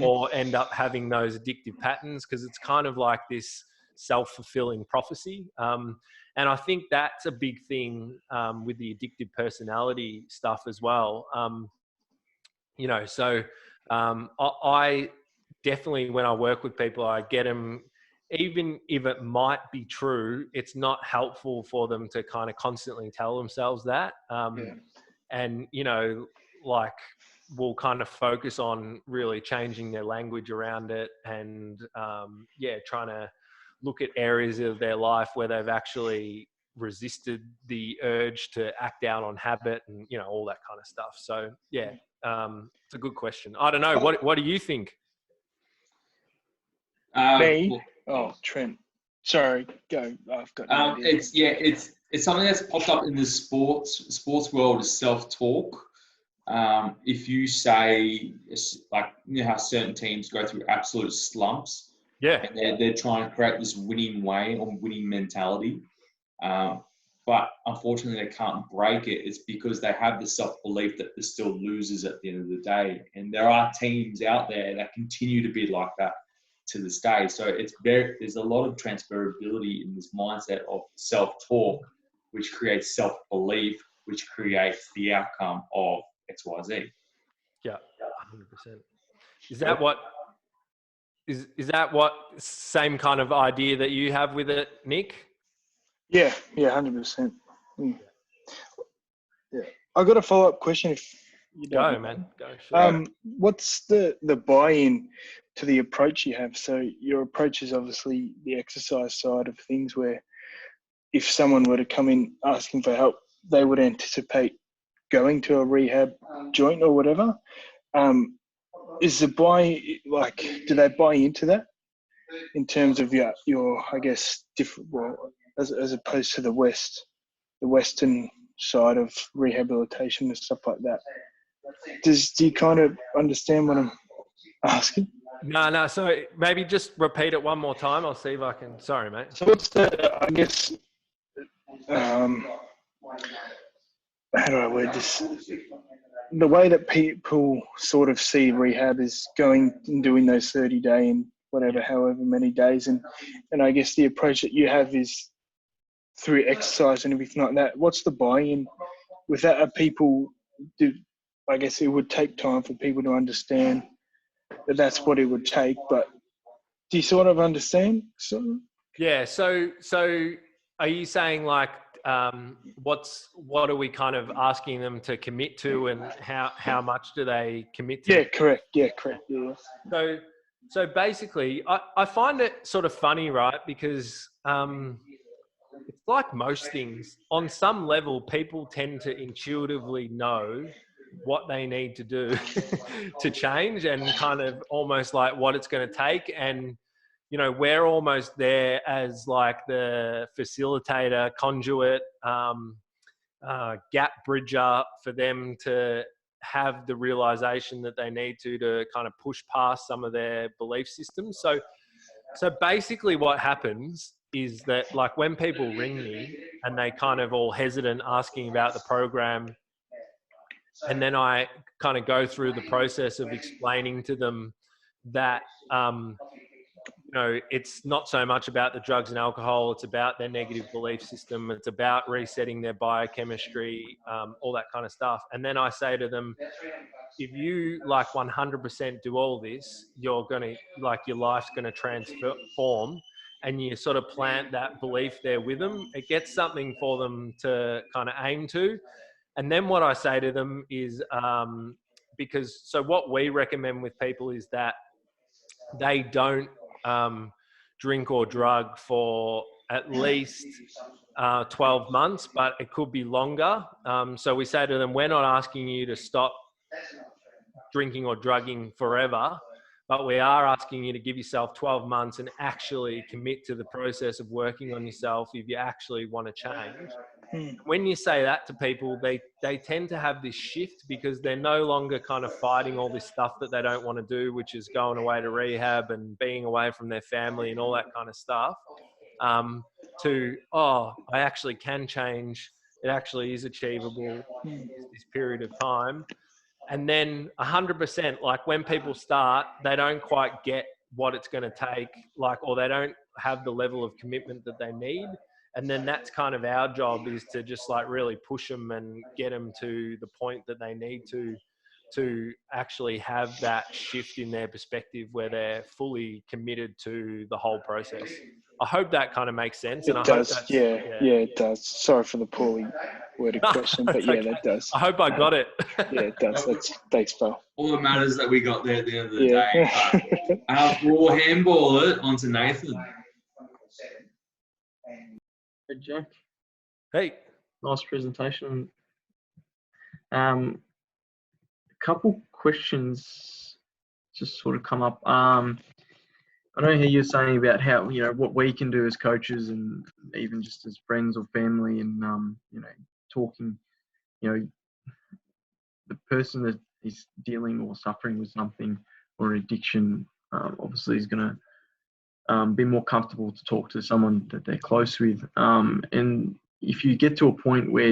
or end up having those addictive patterns, because it's kind of like this self-fulfilling prophecy. And I think that's a big thing with the addictive personality stuff as well. I definitely, when I work with people, I get them, even if it might be true, it's not helpful for them to kind of constantly tell themselves that. And, we'll kind of focus on really changing their language around it and, trying to look at areas of their life where they've actually resisted the urge to act out on habit and, you know, all that kind of stuff. So yeah, it's a good question. I don't know. What do you think? Me? Oh, Trent. Sorry, go. I've got no idea. It's something that's popped up in the sports world is self-talk. If you say, like, you know how certain teams go through absolute slumps, Yeah. and they're trying to create this winning way or winning mentality, but unfortunately they can't break it. It's because they have the self-belief that they're still losers at the end of the day. And there are teams out there that continue to be like that to this day. So there's a lot of transferability in this mindset of self-talk, which creates self-belief, which creates the outcome of XYZ. Yeah, 100%. Is that what same kind of idea that you have with it, Nick? Yeah, 100%. Yeah, I got a follow-up question. If you don't Go, mind. man. Go. Sure. What's the buy-in to the approach you have? So your approach is obviously the exercise side of things, where if someone were to come in asking for help, they would anticipate going to a rehab joint or whatever. Is the do they buy into that in terms of your I guess different, well, as opposed to the Western side of rehabilitation and stuff like that? Do you kind of understand what I'm asking? No. So maybe just repeat it one more time. I'll see if I can. Sorry, mate. So what's I guess, how do I word this? The way that people sort of see rehab is going and doing those 30-day and however many days. And I guess the approach that you have is through exercise and everything like that. What's the buy-in with that? I guess it would take time for people to understand that that's what it would take, but do you sort of understand? Yeah. So are you saying like, what are we kind of asking them to commit to, and how much do they commit to? Yeah, correct. Yeah. So basically, I find it sort of funny, right? Because it's like most things. On some level, people tend to intuitively know what they need to do to change, and kind of almost like what it's going to take. And, you know, we're almost there as like the facilitator, conduit, gap bridger for them to have the realization that they need to kind of push past some of their belief systems. So basically what happens is that, like, when people ring me and they kind of all hesitant asking about the program, and then I kind of go through the process of explaining to them that, you know, it's not so much about the drugs and alcohol, it's about their negative belief system, it's about resetting their biochemistry, all that kind of stuff. And then I say to them, if you like 100% do all this, you're going to, like, your life's going to transform, and you sort of plant that belief there with them. It gets something for them to kind of aim to. And then what I say to them is, so what we recommend with people is that they don't drink or drug for at least 12 months, but it could be longer. So we say to them, we're not asking you to stop drinking or drugging forever, but we are asking you to give yourself 12 months and actually commit to the process of working on yourself if you actually want to change. When you say that to people, they tend to have this shift, because they're no longer kind of fighting all this stuff that they don't want to do, which is going away to rehab and being away from their family and all that kind of stuff, I actually can change. It actually is achievable in this period of time. And then 100%, like, when people start, they don't quite get what it's going to take, like, or they don't have the level of commitment that they need. And then that's kind of our job, is to just like really push them and get them to the point that they need to actually have that shift in their perspective where they're fully committed to the whole process. I hope that kind of makes sense. It does. Yeah, it does. Sorry for the poorly worded question, but yeah, that does. I hope I got it. Yeah, it does. Thanks, Phil. All that matters that we got there at the end of the day. We'll handball it onto Nathan. Hey, Jack. Hey, Nice presentation. A couple questions just sort of come up. I know how you're saying about how, what we can do as coaches and even just as friends or family and, talking, the person that is dealing or suffering with something or an addiction, obviously is going to be more comfortable to talk to someone that they're close with. And if you get to a point where,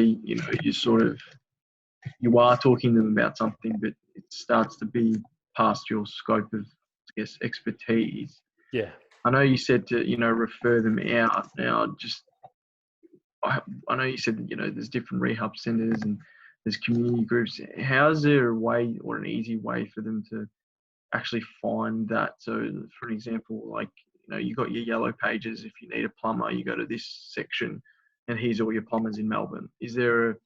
you are talking to them about something, but it starts to be past your scope of, I guess, expertise. yeah, I know you said to, refer them out. Now, I know you said that, there's different rehab centers and there's community groups. How is there a way or an easy way for them to actually find that? So, for an example, like, you got your yellow pages. If you need a plumber, you go to this section, and here's all your plumbers in Melbourne. Is there a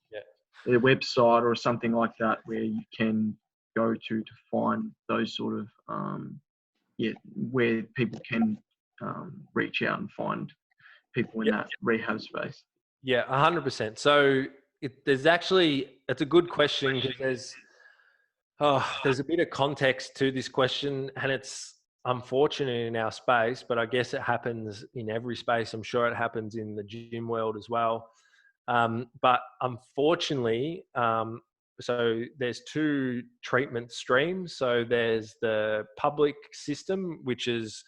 website or something like that where you can go to find those sort of where people can reach out and find people in that rehab space? Yeah, 100%. So it's a good question because there's a bit of context to this question, and it's unfortunate in our space, but I guess it happens in every space. I'm sure it happens in the gym world as well. But unfortunately, so there's two treatment streams. So there's the public system, which is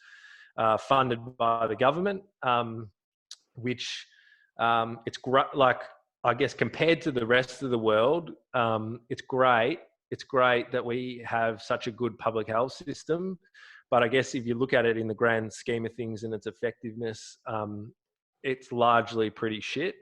funded by the government, which it's great. Like, I guess compared to the rest of the world, it's great. It's great that we have such a good public health system. But I guess if you look at it in the grand scheme of things and its effectiveness, it's largely pretty shit.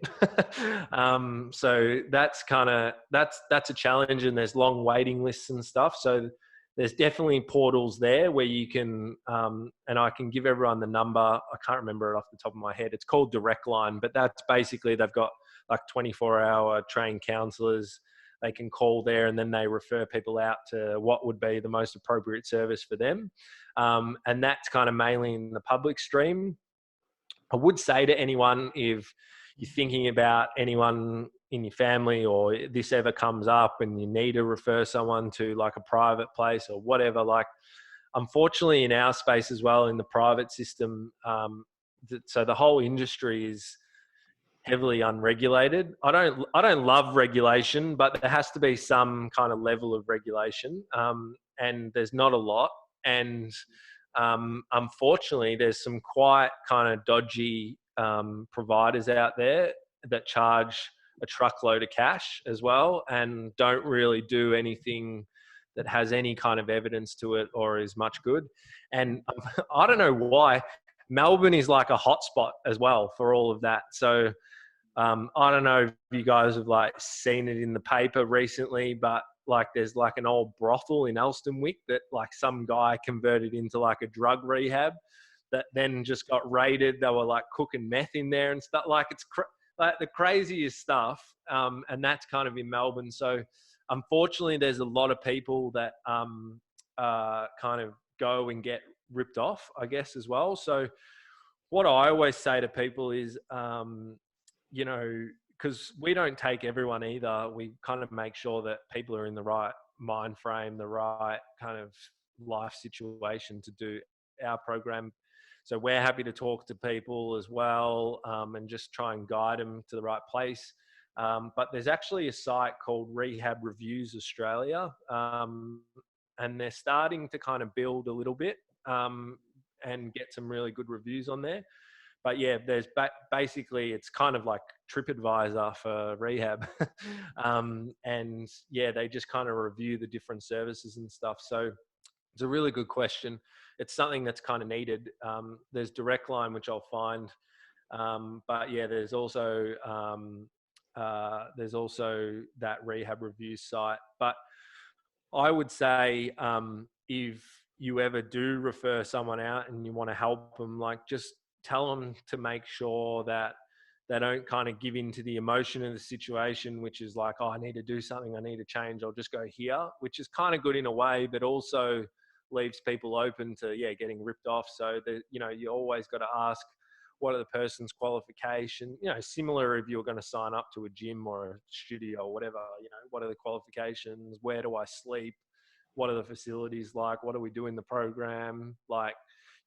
So that's a challenge, and there's long waiting lists and stuff. So there's definitely portals there where you can, and I can give everyone the number. I can't remember it off the top of my head. It's called Direct Line, but that's basically, they've got like 24-hour trained counselors. They can call there, and then they refer people out to what would be the most appropriate service for them. And that's kind of mainly in the public stream. I would say to anyone, if you're thinking about anyone in your family or this ever comes up and you need to refer someone to like a private place or whatever, like, unfortunately in our space as well, in the private system, so the whole industry is heavily unregulated. I don't love regulation, but there has to be some kind of level of regulation, and there's not a lot. And unfortunately, there's some quite kind of dodgy providers out there that charge a truckload of cash as well and don't really do anything that has any kind of evidence to it or is much good. And I don't know why Melbourne is like a hotspot as well for all of that. So I don't know if you guys have like seen it in the paper recently, but like there's like an old brothel in Elstonwick that like some guy converted into like a drug rehab that then just got raided. They were like cooking meth in there and stuff. Like it's like the craziest stuff. And that's kind of in Melbourne. So unfortunately, there's a lot of people that kind of go and get ripped off, I guess, as well. So what I always say to people is, you know, because we don't take everyone either. We kind of make sure that people are in the right mind frame, the right kind of life situation to do our program. So we're happy to talk to people as well, and just try and guide them to the right place. But there's actually a site called Rehab Reviews Australia, and they're starting to kind of build a little bit, and get some really good reviews on there. But yeah, there's basically, it's kind of like TripAdvisor for rehab. And yeah, they just kind of review the different services and stuff. So it's a really good question. It's something that's kind of needed. There's Direct Line, which I'll find. But yeah, there's also that Rehab Reviews site. But I would say, if you ever do refer someone out and you want to help them, like, just tell them to make sure that they don't kind of give in to the emotion of the situation, which is like, oh, I need to do something, I need to change, I'll just go here, which is kind of good in a way, but also leaves people open to, getting ripped off. So that, you always got to ask, what are the person's qualification, similar if you're going to sign up to a gym or a studio or whatever, what are the qualifications, where do I sleep, what are the facilities like, what do we do in the program, like,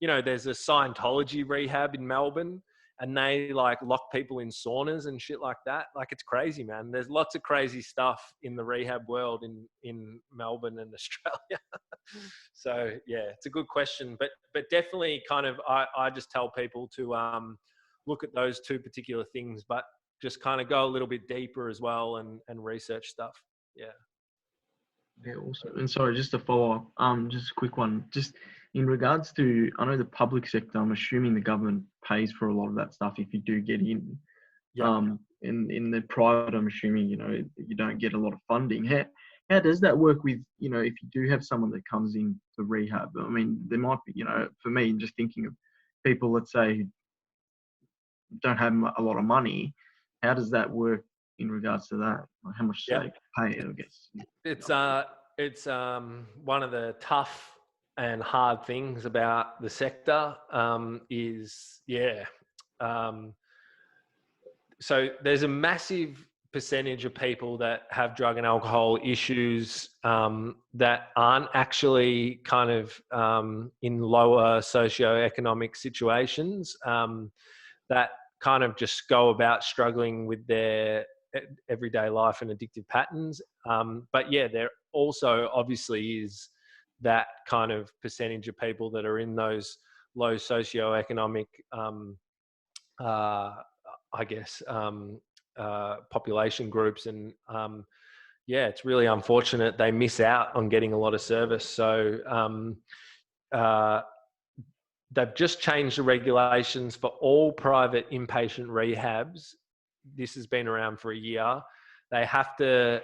there's a Scientology rehab in Melbourne, and they like lock people in saunas and shit like that. Like, it's crazy, man. There's lots of crazy stuff in the rehab world in Melbourne and Australia. So yeah, it's a good question, but definitely kind of, I just tell people to look at those two particular things, but just kind of go a little bit deeper as well and research stuff. Yeah. Yeah, awesome. And sorry, just to follow up, just a quick one. Just in regards to, I know the public sector, I'm assuming the government pays for a lot of that stuff if you do get in. Yeah. In the private, I'm assuming, you don't get a lot of funding. How does that work with, if you do have someone that comes in to rehab? I mean, there might be, for me, just thinking of people, let's say, who don't have a lot of money, how does that work in regards to that? Like, how much do they pay, I guess? It's one of the tough and hard things about the sector is, so there's a massive percentage of people that have drug and alcohol issues that aren't actually kind of in lower socioeconomic situations that kind of just go about struggling with their everyday life and addictive patterns. But yeah, there also obviously is that kind of percentage of people that are in those low socioeconomic, I guess, population groups. And it's really unfortunate they miss out on getting a lot of service. So they've just changed the regulations for all private inpatient rehabs. This has been around for a year. They have to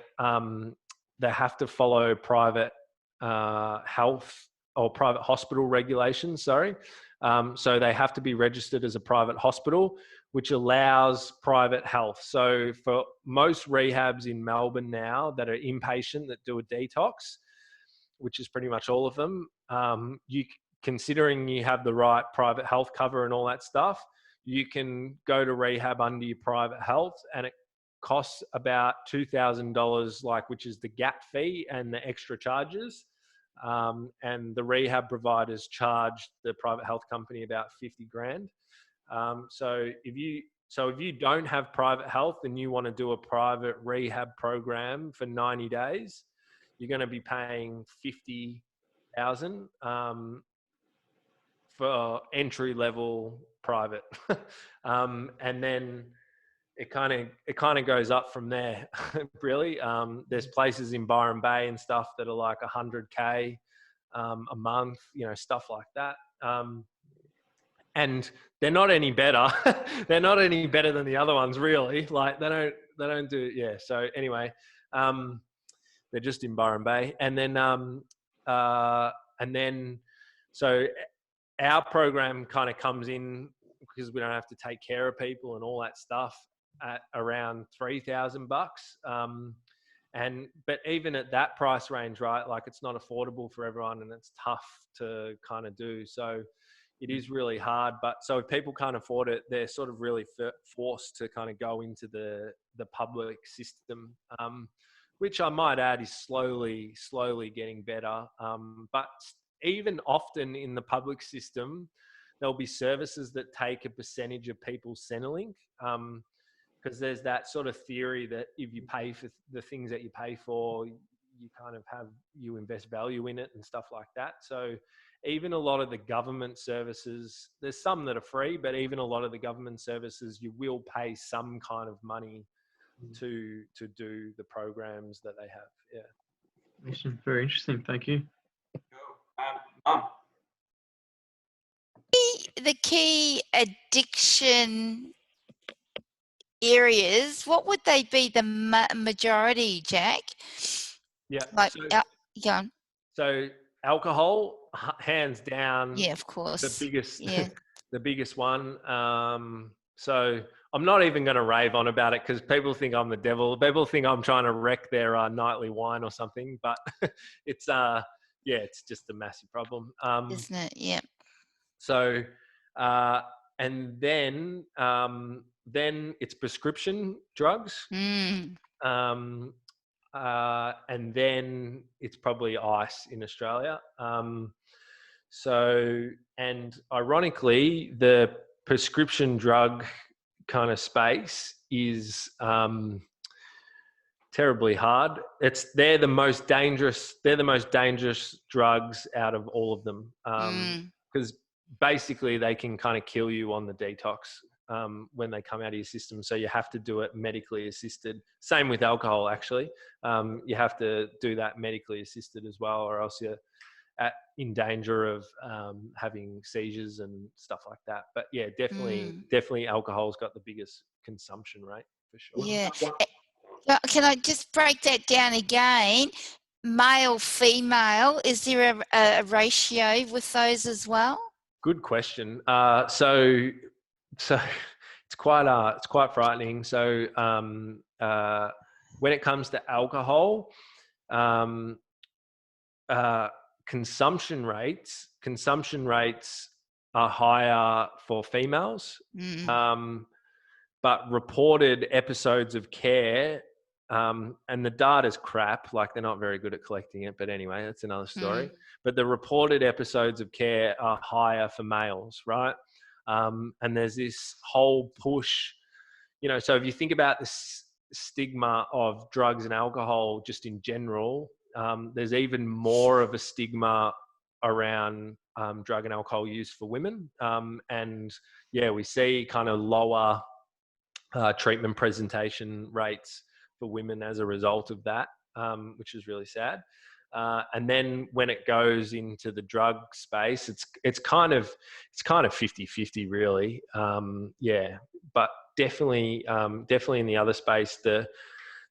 follow private health or private hospital regulations. So they have to be registered as a private hospital, which allows private health. So for most rehabs in Melbourne now that are inpatient that do a detox, which is pretty much all of them, considering you have the right private health cover and all that stuff, you can go to rehab under your private health, and it costs about $2,000, which is the gap fee and the extra charges. And the rehab providers charge the private health company about 50 grand. So if you don't have private health and you want to do a private rehab program for 90 days, you're going to be paying $50,000 for entry level private. And then it kind of goes up from there, really. There's places in Byron Bay and stuff that are like $100K a month, stuff like that. And they're not any better. They're not any better than the other ones, really. Like they don't do, yeah. So anyway, they're just in Byron Bay. And then, so our program kind of comes in because we don't have to take care of people and all that stuff at around $3,000. But even at that price range, right? Like it's not affordable for everyone and it's tough to kind of do. So it is really hard, but so if people can't afford it, they're sort of really forced to kind of go into the public system, which I might add is slowly getting better. But even often in the public system, there'll be services that take a percentage of people's Centrelink, because there's that sort of theory that if you pay for the things that you pay for, you kind of you invest value in it and stuff like that. So even a lot of the government services, there's some that are free, but even a lot of the government services, you will pay some kind of money to do the programs that they have. Yeah. Awesome. Very interesting. Thank you. The key addiction areas, what would they be the majority, Jack? Yeah. Like, So, go on. So alcohol, hands down. Yeah, of course. The biggest, yeah. the biggest one. So I'm not even going to rave on about it because people think I'm the devil. People think I'm trying to wreck their nightly wine or something, but it's it's just a massive problem. Isn't it? Yeah. So and then it's prescription drugs, Mm. and then it's probably ice in Australia. So, and ironically, the prescription drug kind of space is terribly hard. They're the most dangerous. They're the most dangerous drugs out of all of them, because basically they can kind of kill you on the detox when they come out of your system. So you have to do it medically assisted. Same with alcohol, actually. You have to do that medically assisted as well, or else you're in danger of having seizures and stuff like that. But yeah, definitely alcohol's got the biggest consumption rate for sure. Yeah. Can I just break that down again? Male, female, is there a ratio with those as well? Good question. So it's quite frightening. So when it comes to alcohol, consumption rates are higher for females, but reported episodes of care, and the data's crap, like they're not very good at collecting it, but anyway, that's another story. But the reported episodes of care are higher for males, right? And there's this whole push, so if you think about this stigma of drugs and alcohol just in general, there's even more of a stigma around drug and alcohol use for women. And yeah, we see kind of lower treatment presentation rates for women as a result of that, which is really sad. And then when it goes into the drug space, it's kind of 50-50 really. Yeah, but definitely in the other space, the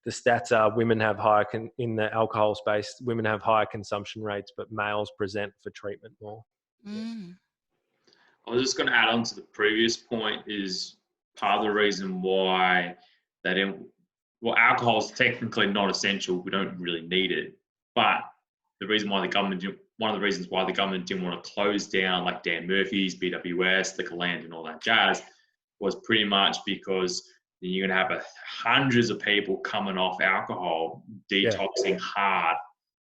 stats are women have higher in the alcohol space, women have higher consumption rates, but males present for treatment more. I was just going to add on to the previous point is part of the reason why they didn't. Well, alcohol is technically not essential. We don't really need it. But the reason why one of the reasons why the government didn't want to close down like Dan Murphy's, BWS, Liquorland and all that jazz was pretty much because then you're going to have hundreds of people coming off alcohol, detoxing hard.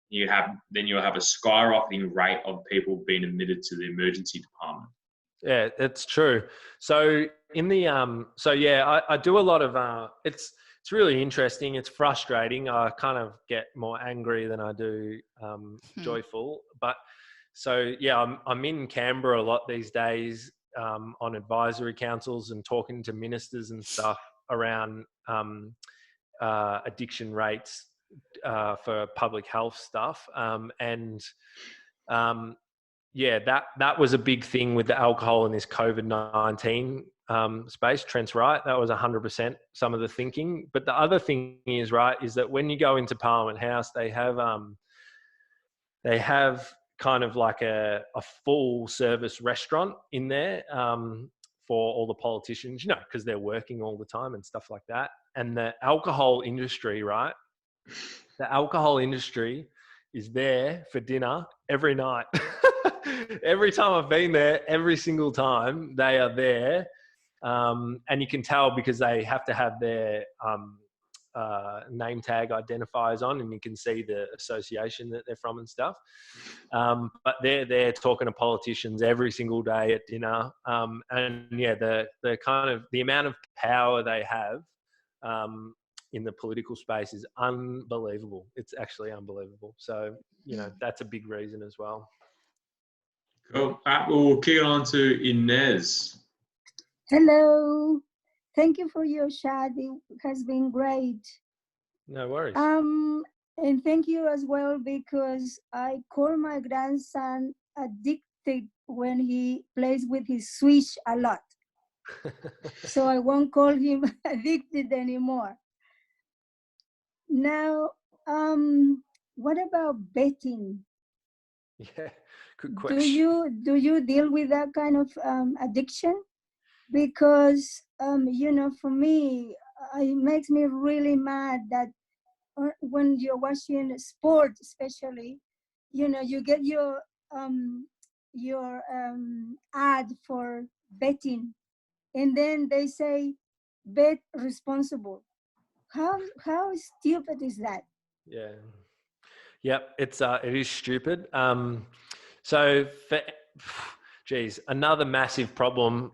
You'll have a skyrocketing rate of people being admitted to the emergency department. Yeah, it's true. So in the I do a lot of it's really interesting. It's frustrating. I kind of get more angry than I do joyful. But so yeah, I'm in Canberra a lot these days on advisory councils and talking to ministers and stuff around addiction rates for public health stuff. Yeah, that was a big thing with the alcohol in this COVID-19 space. Trent's right. That was 100% some of the thinking. But the other thing is that when you go into Parliament House, they have kind of like a full service restaurant in there for all the politicians, because they're working all the time and stuff like that. And the alcohol industry, right? The alcohol industry is there for dinner every night. Every time I've been there, every single time they are there. And you can tell because they have to have their name tag identifiers on, and you can see the association that they're from and stuff. But they're there talking to politicians every single day at dinner. And yeah, the kind of the amount of power they have in the political space is unbelievable. It's actually unbelievable. So, that's a big reason as well. Cool. We'll kick it on to Inez. Hello. Thank you for your chat. It has been great. No worries. And thank you as well, because I call my grandson addicted when he plays with his Switch a lot. So I won't call him addicted anymore. Now, what about betting? Yeah, good question. Do you deal with that kind of addiction? Because for me, it makes me really mad that when you're watching sport, especially, you get your ad for betting and then they say, bet responsible. How stupid is that? Yeah. Yep. It is stupid. So geez, another massive problem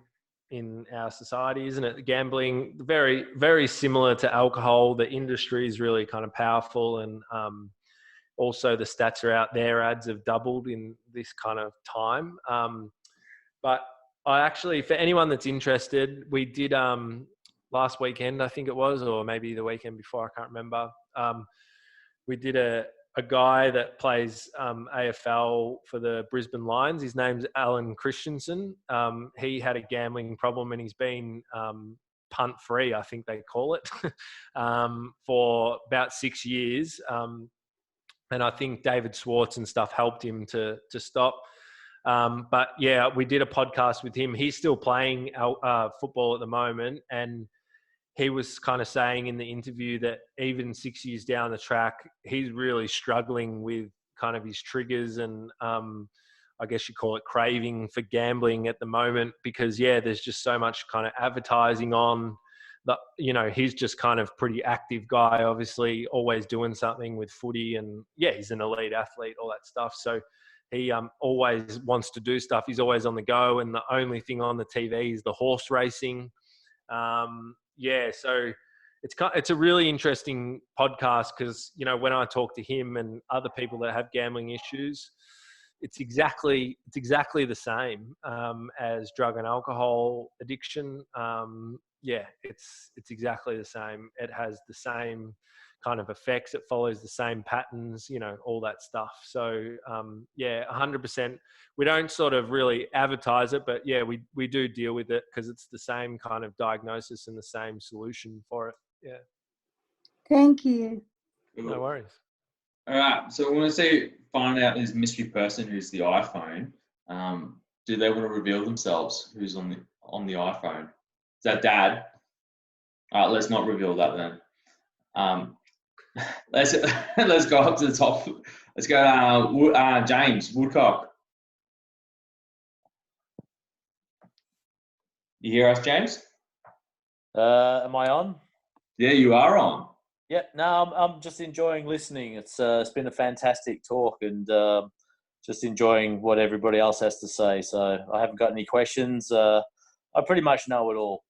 in our society, isn't it? Gambling, very, very similar to alcohol. The industry is really kind of powerful, and also the stats are out there. Ads have doubled in this kind of time. But I actually, for anyone that's interested, we did last weekend, I think it was, or maybe the weekend before, I can't remember. We did a guy that plays AFL for the Brisbane Lions. His name's Alan Christensen. He had a gambling problem, and he's been punt free, I think they call it, for about 6 years. And I think David Swartz and stuff helped him to stop. But yeah, we did a podcast with him. He's still playing football at the moment, and he was kind of saying in the interview that even 6 years down the track, he's really struggling with kind of his triggers and I guess you call it craving for gambling at the moment, because yeah, there's just so much kind of advertising on that. You know, he's just kind of pretty active guy, obviously always doing something with footy, and yeah, he's an elite athlete, all that stuff. So he always wants to do stuff. He's always on the go, and the only thing on the TV is the horse racing. Yeah, so it's a really interesting podcast, because, you know, when I talk to him and other people that have gambling issues, it's exactly the same as drug and alcohol addiction. Yeah, it's exactly the same. It has the same kind of effects. It follows the same patterns, you know, all that stuff. So yeah, 100%. We don't sort of really advertise it, but yeah, we do deal with it, because it's the same kind of diagnosis and the same solution for it. Yeah. Thank you. No worries. All right. So we want to find out this mystery person who's the iPhone. Do they want to reveal themselves? Who's on the iPhone? Is that Dad? All right. Let's not reveal that then. Let's go up to the top. Let's go James Woodcock. You hear us, James? Am I on? Yeah, you are on. Yeah, no, I'm just enjoying listening. It's been a fantastic talk, and just enjoying what everybody else has to say. So I haven't got any questions. I pretty much know it all.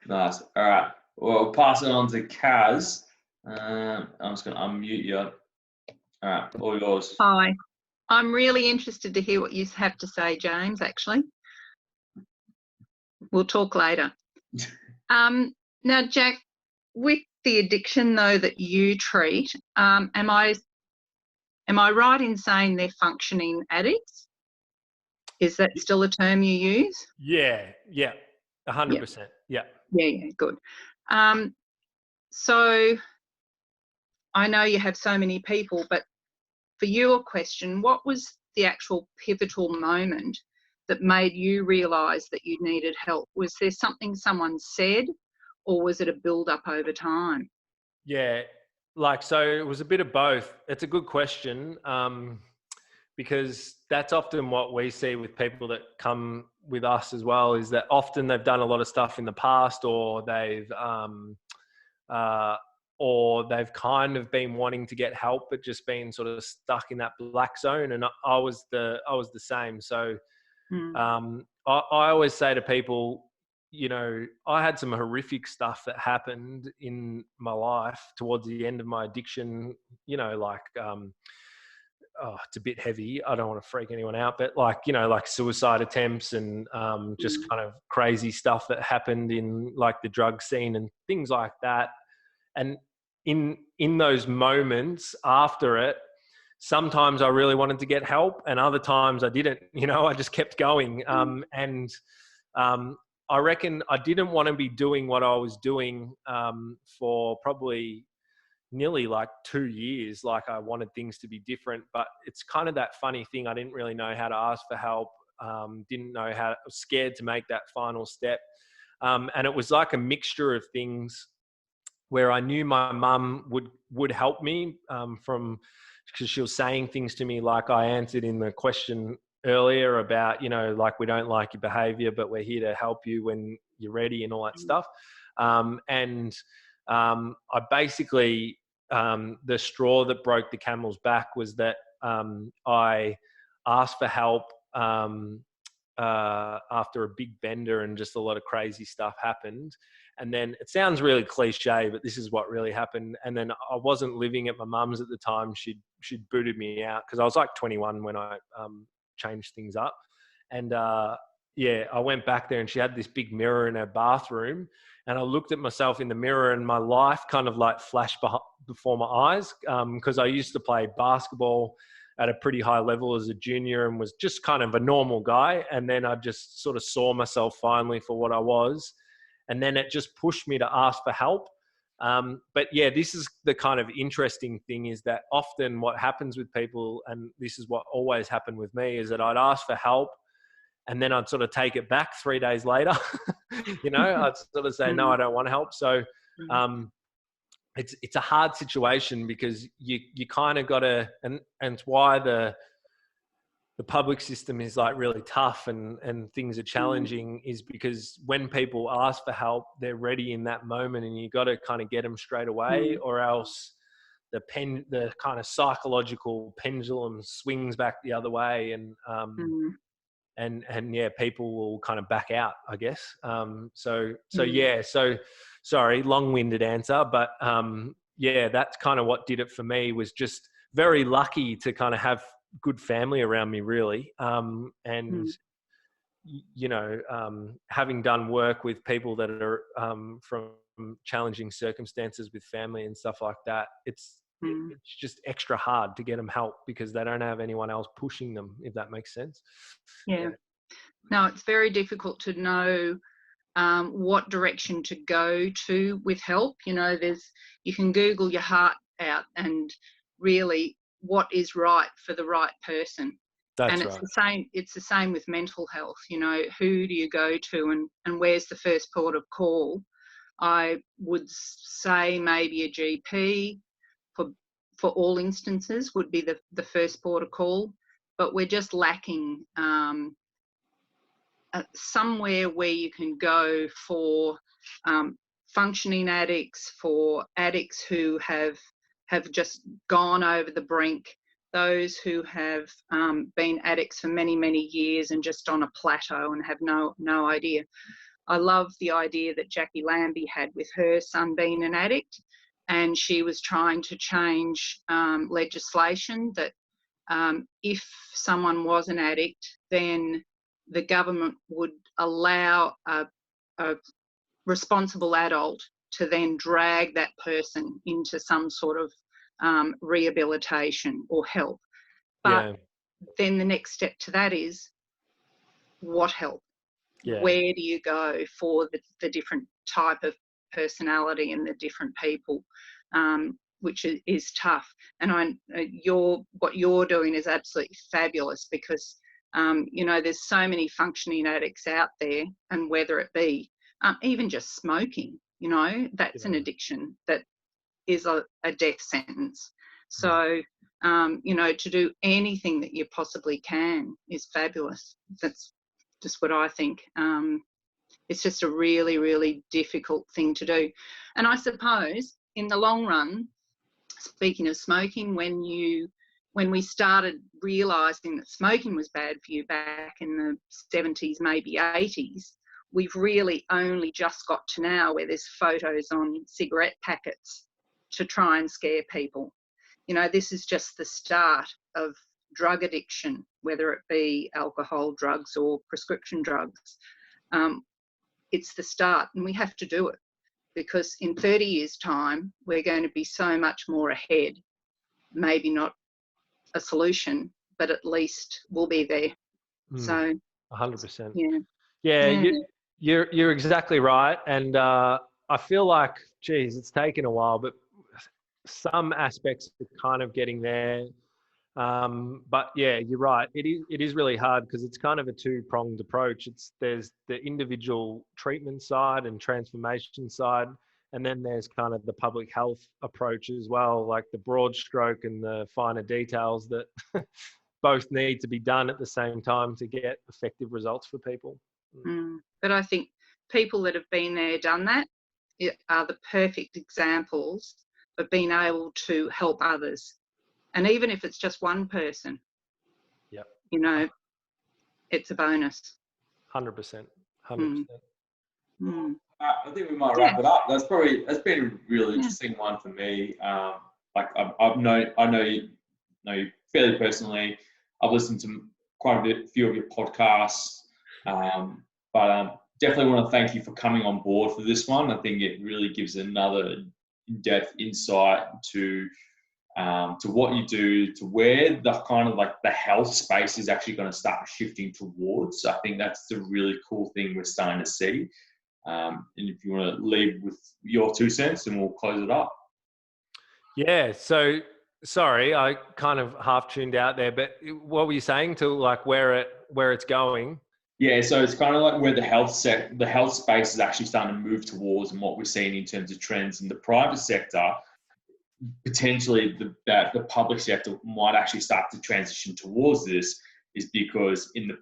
Nice. All right. Well, pass it on to Kaz. I'm just going to unmute you. All right. All yours. Hi. I'm really interested to hear what you have to say, James, actually. We'll talk later. Now, Jack, with the addiction, though, that you treat, am I right in saying they're functioning addicts? Is that still a term you use? Yeah, 100%. Yeah. Yeah, good. So I know you have so many people, but for your question, what was the actual pivotal moment that made you realise that you needed help? Was there something someone said, or was it a build-up over time? Yeah, so it was a bit of both. It's a good question, because that's often what we see with people that come with us as well, is that often they've done a lot of stuff in the past, or they've kind of been wanting to get help, but just been sort of stuck in that black zone. And I was the same. So I always say to people, you know, I had some horrific stuff that happened in my life towards the end of my addiction, you know, like, it's a bit heavy. I don't want to freak anyone out, but like, you know, like suicide attempts and just kind of crazy stuff that happened in like the drug scene and things like that. And in those moments after it, sometimes I really wanted to get help, and other times I didn't. You know, I just kept going. I reckon I didn't want to be doing what I was doing for probably nearly like 2 years. Like, I wanted things to be different, but it's kind of that funny thing. I didn't really know how to ask for help. Didn't know how. I was scared to make that final step, and it was like a mixture of things, where I knew my mum would help me because she was saying things to me like I answered in the question earlier about, like, we don't like your behavior, but we're here to help you when you're ready and all that stuff. I basically, the straw that broke the camel's back was that I asked for help after a big bender and just a lot of crazy stuff happened. And then it sounds really cliche, but this is what really happened. And then I wasn't living at my mum's at the time. She'd booted me out because I was like 21 when I changed things up. And I went back there and she had this big mirror in her bathroom. And I looked at myself in the mirror and my life kind of like flashed before my eyes because I used to play basketball at a pretty high level as a junior and was just kind of a normal guy. And then I just sort of saw myself finally for what I was. And then it just pushed me to ask for help. But yeah, this is the kind of interesting thing is that often what happens with people, and this is what always happened with me, is that I'd ask for help and then I'd sort of take it back 3 days later. I'd sort of say, no, I don't want help. So it's a hard situation because you kind of got to, and it's why the public system is like really tough and things are challenging is because when people ask for help, they're ready in that moment and you got to kind of get them straight away or else the kind of psychological pendulum swings back the other way and people will kind of back out, I guess. So sorry, long-winded answer, but that's kind of what did it for me, was just very lucky to kind of have good family around me, really. Having done work with people that are from challenging circumstances with family and stuff like that, it's just extra hard to get them help because they don't have anyone else pushing them, if that makes sense. Yeah. No, it's very difficult to know what direction to go to with help. You can Google your heart out and really what is right for the right person. That's it's right. It's the same with mental health. Who do you go to and where's the first port of call? I would say maybe a GP for all instances would be the first port of call, but we're just lacking somewhere where you can go for functioning addicts, for addicts who have just gone over the brink, those who have been addicts for many, many years and just on a plateau and have no idea. I love the idea that Jackie Lambie had with her son being an addict, and she was trying to change legislation that if someone was an addict, then the government would allow a responsible adult to then drag that person into some sort of rehabilitation or help. But then the next step to that is, what help? Yeah. Where do you go for the different type of personality and the different people, which is tough. And what you're doing is absolutely fabulous because, there's so many functioning addicts out there, and whether it be even just smoking, that's an addiction that is a death sentence. So, to do anything that you possibly can is fabulous. That's just what I think. It's just a really, really difficult thing to do. And I suppose in the long run, speaking of smoking, when we started realising that smoking was bad for you back in the 70s, maybe 80s, we've really only just got to now where there's photos on cigarette packets to try and scare people. This is just the start of drug addiction, whether it be alcohol, drugs or prescription drugs. It's the start, and we have to do it because in 30 years' time, we're going to be so much more ahead. Maybe not a solution, but at least we'll be there. So 100%. Yeah. You're exactly right. And I feel like, geez, it's taken a while, but some aspects are kind of getting there. But yeah, you're right. It is really hard because it's kind of a two-pronged approach. There's the individual treatment side and transformation side, and then there's kind of the public health approach as well, like the broad stroke and the finer details that both need to be done at the same time to get effective results for people. But I think people that have been there, done that, are the perfect examples of being able to help others. And even if it's just one person, yep, you know, it's a bonus. 100%. 100%. I think we might wrap it up. That's been a really interesting one for me. Like I know you fairly personally. I've listened to quite a few of your podcasts, but definitely want to thank you for coming on board for this one. I think it really gives another in-depth insight to what you do, to where the kind of like the health space is actually going to start shifting towards. I think that's the really cool thing we're starting to see. And if you want to leave with your 2 cents, and we'll close it up. Yeah. So sorry, I kind of half tuned out there, but what were you saying to like where it's going? Yeah, so it's kind of like where the health space is actually starting to move towards, and what we're seeing in terms of trends in the private sector. Potentially, the public sector might actually start to transition towards this, is because in the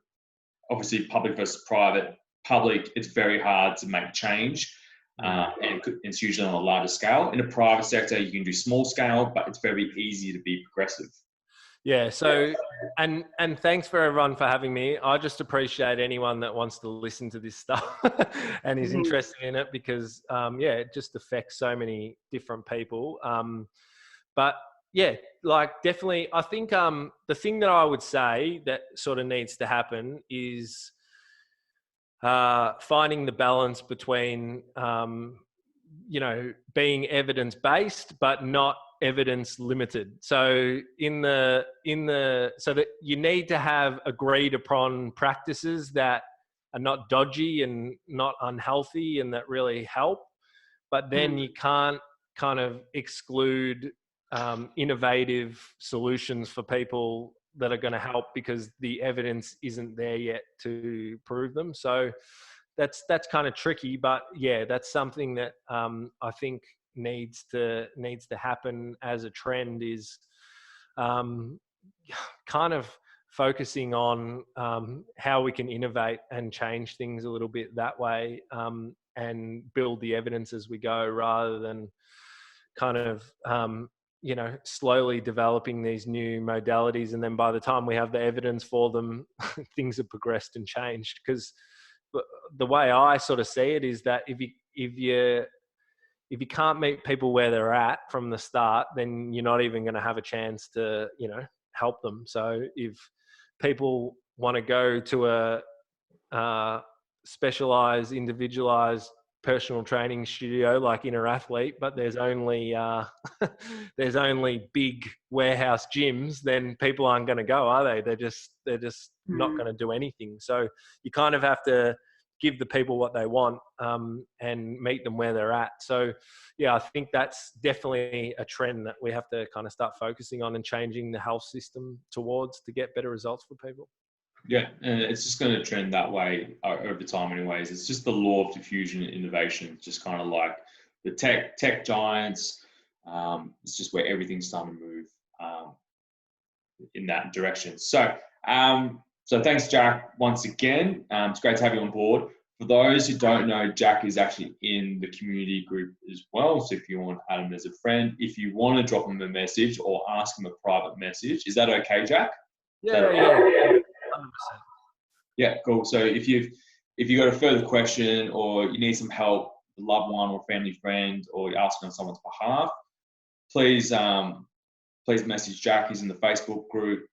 obviously public versus private. Public, it's very hard to make change, and it's usually on a larger scale. In the private sector, you can do small scale, but it's very easy to be progressive. Yeah. So, and thanks for everyone for having me. I just appreciate anyone that wants to listen to this stuff and is interested in it, because it just affects so many different people. But yeah, like definitely, I think the thing that I would say that sort of needs to happen is finding the balance between, being evidence-based, but not evidence limited. So so that you need to have agreed upon practices that are not dodgy and not unhealthy and that really help, but then you can't kind of exclude innovative solutions for people that are going to help because the evidence isn't there yet to prove them. So that's kind of tricky, but yeah, that's something that I think needs to happen as a trend, is kind of focusing on how we can innovate and change things a little bit that way, and build the evidence as we go, rather than kind of slowly developing these new modalities, and then by the time we have the evidence for them, things have progressed and changed. Because the way I sort of see it is that if you can't meet people where they're at from the start, then you're not even going to have a chance to help them. So if people want to go to a specialized, individualized personal training studio like Inner Athlete, but there's only big warehouse gyms, then people aren't going to go, are they? They're just not going to do anything. So you kind of have to give the people what they want, and meet them where they're at. So yeah, I think that's definitely a trend that we have to kind of start focusing on and changing the health system towards, to get better results for people. Yeah, and it's just going to trend that way over time anyways. It's just the law of diffusion and innovation, just kind of like the tech giants. It's just where everything's starting to move in that direction. So thanks, Jack, once again. It's great to have you on board. For those who don't know, Jack is actually in the community group as well. So if you want to add him as a friend, if you want to drop him a message or ask him a private message, is that okay, Jack? Yeah. 100%. Yeah, cool. So if you've got a further question, or you need some help, a loved one or family friend, or you're asking on someone's behalf, please message Jack. He's in the Facebook group.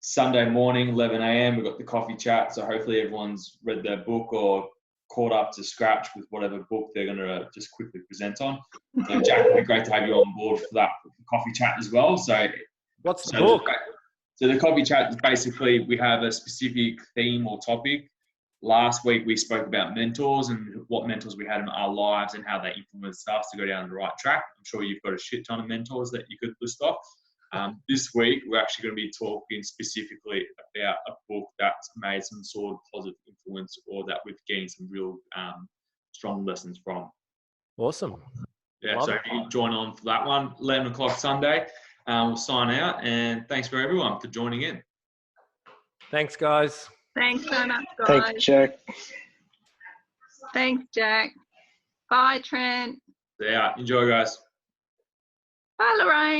Sunday morning, 11 a.m. we've got the coffee chat. So hopefully everyone's read their book or caught up to scratch with whatever book they're going to just quickly present on. So Jack, it'd be great to have you on board for that coffee chat as well. So what's the book? So the coffee chat is basically, we have a specific theme or topic. Last week we spoke about mentors and what mentors we had in our lives and how they influenced us to go down the right track. I'm sure you've got a shit ton of mentors that you could list off. This week we're actually going to be talking specifically about a book that's made some sort of positive influence, or that we've gained some real strong lessons from. Awesome. Yeah, so if you join on for that one, 11 o'clock Sunday. we'll sign out, and thanks for everyone for joining in. Thanks, guys. Thanks so much, guys. Thank you, Jack. Thanks, Jack. Bye, Trent. Yeah, enjoy, guys. Bye, Lorraine.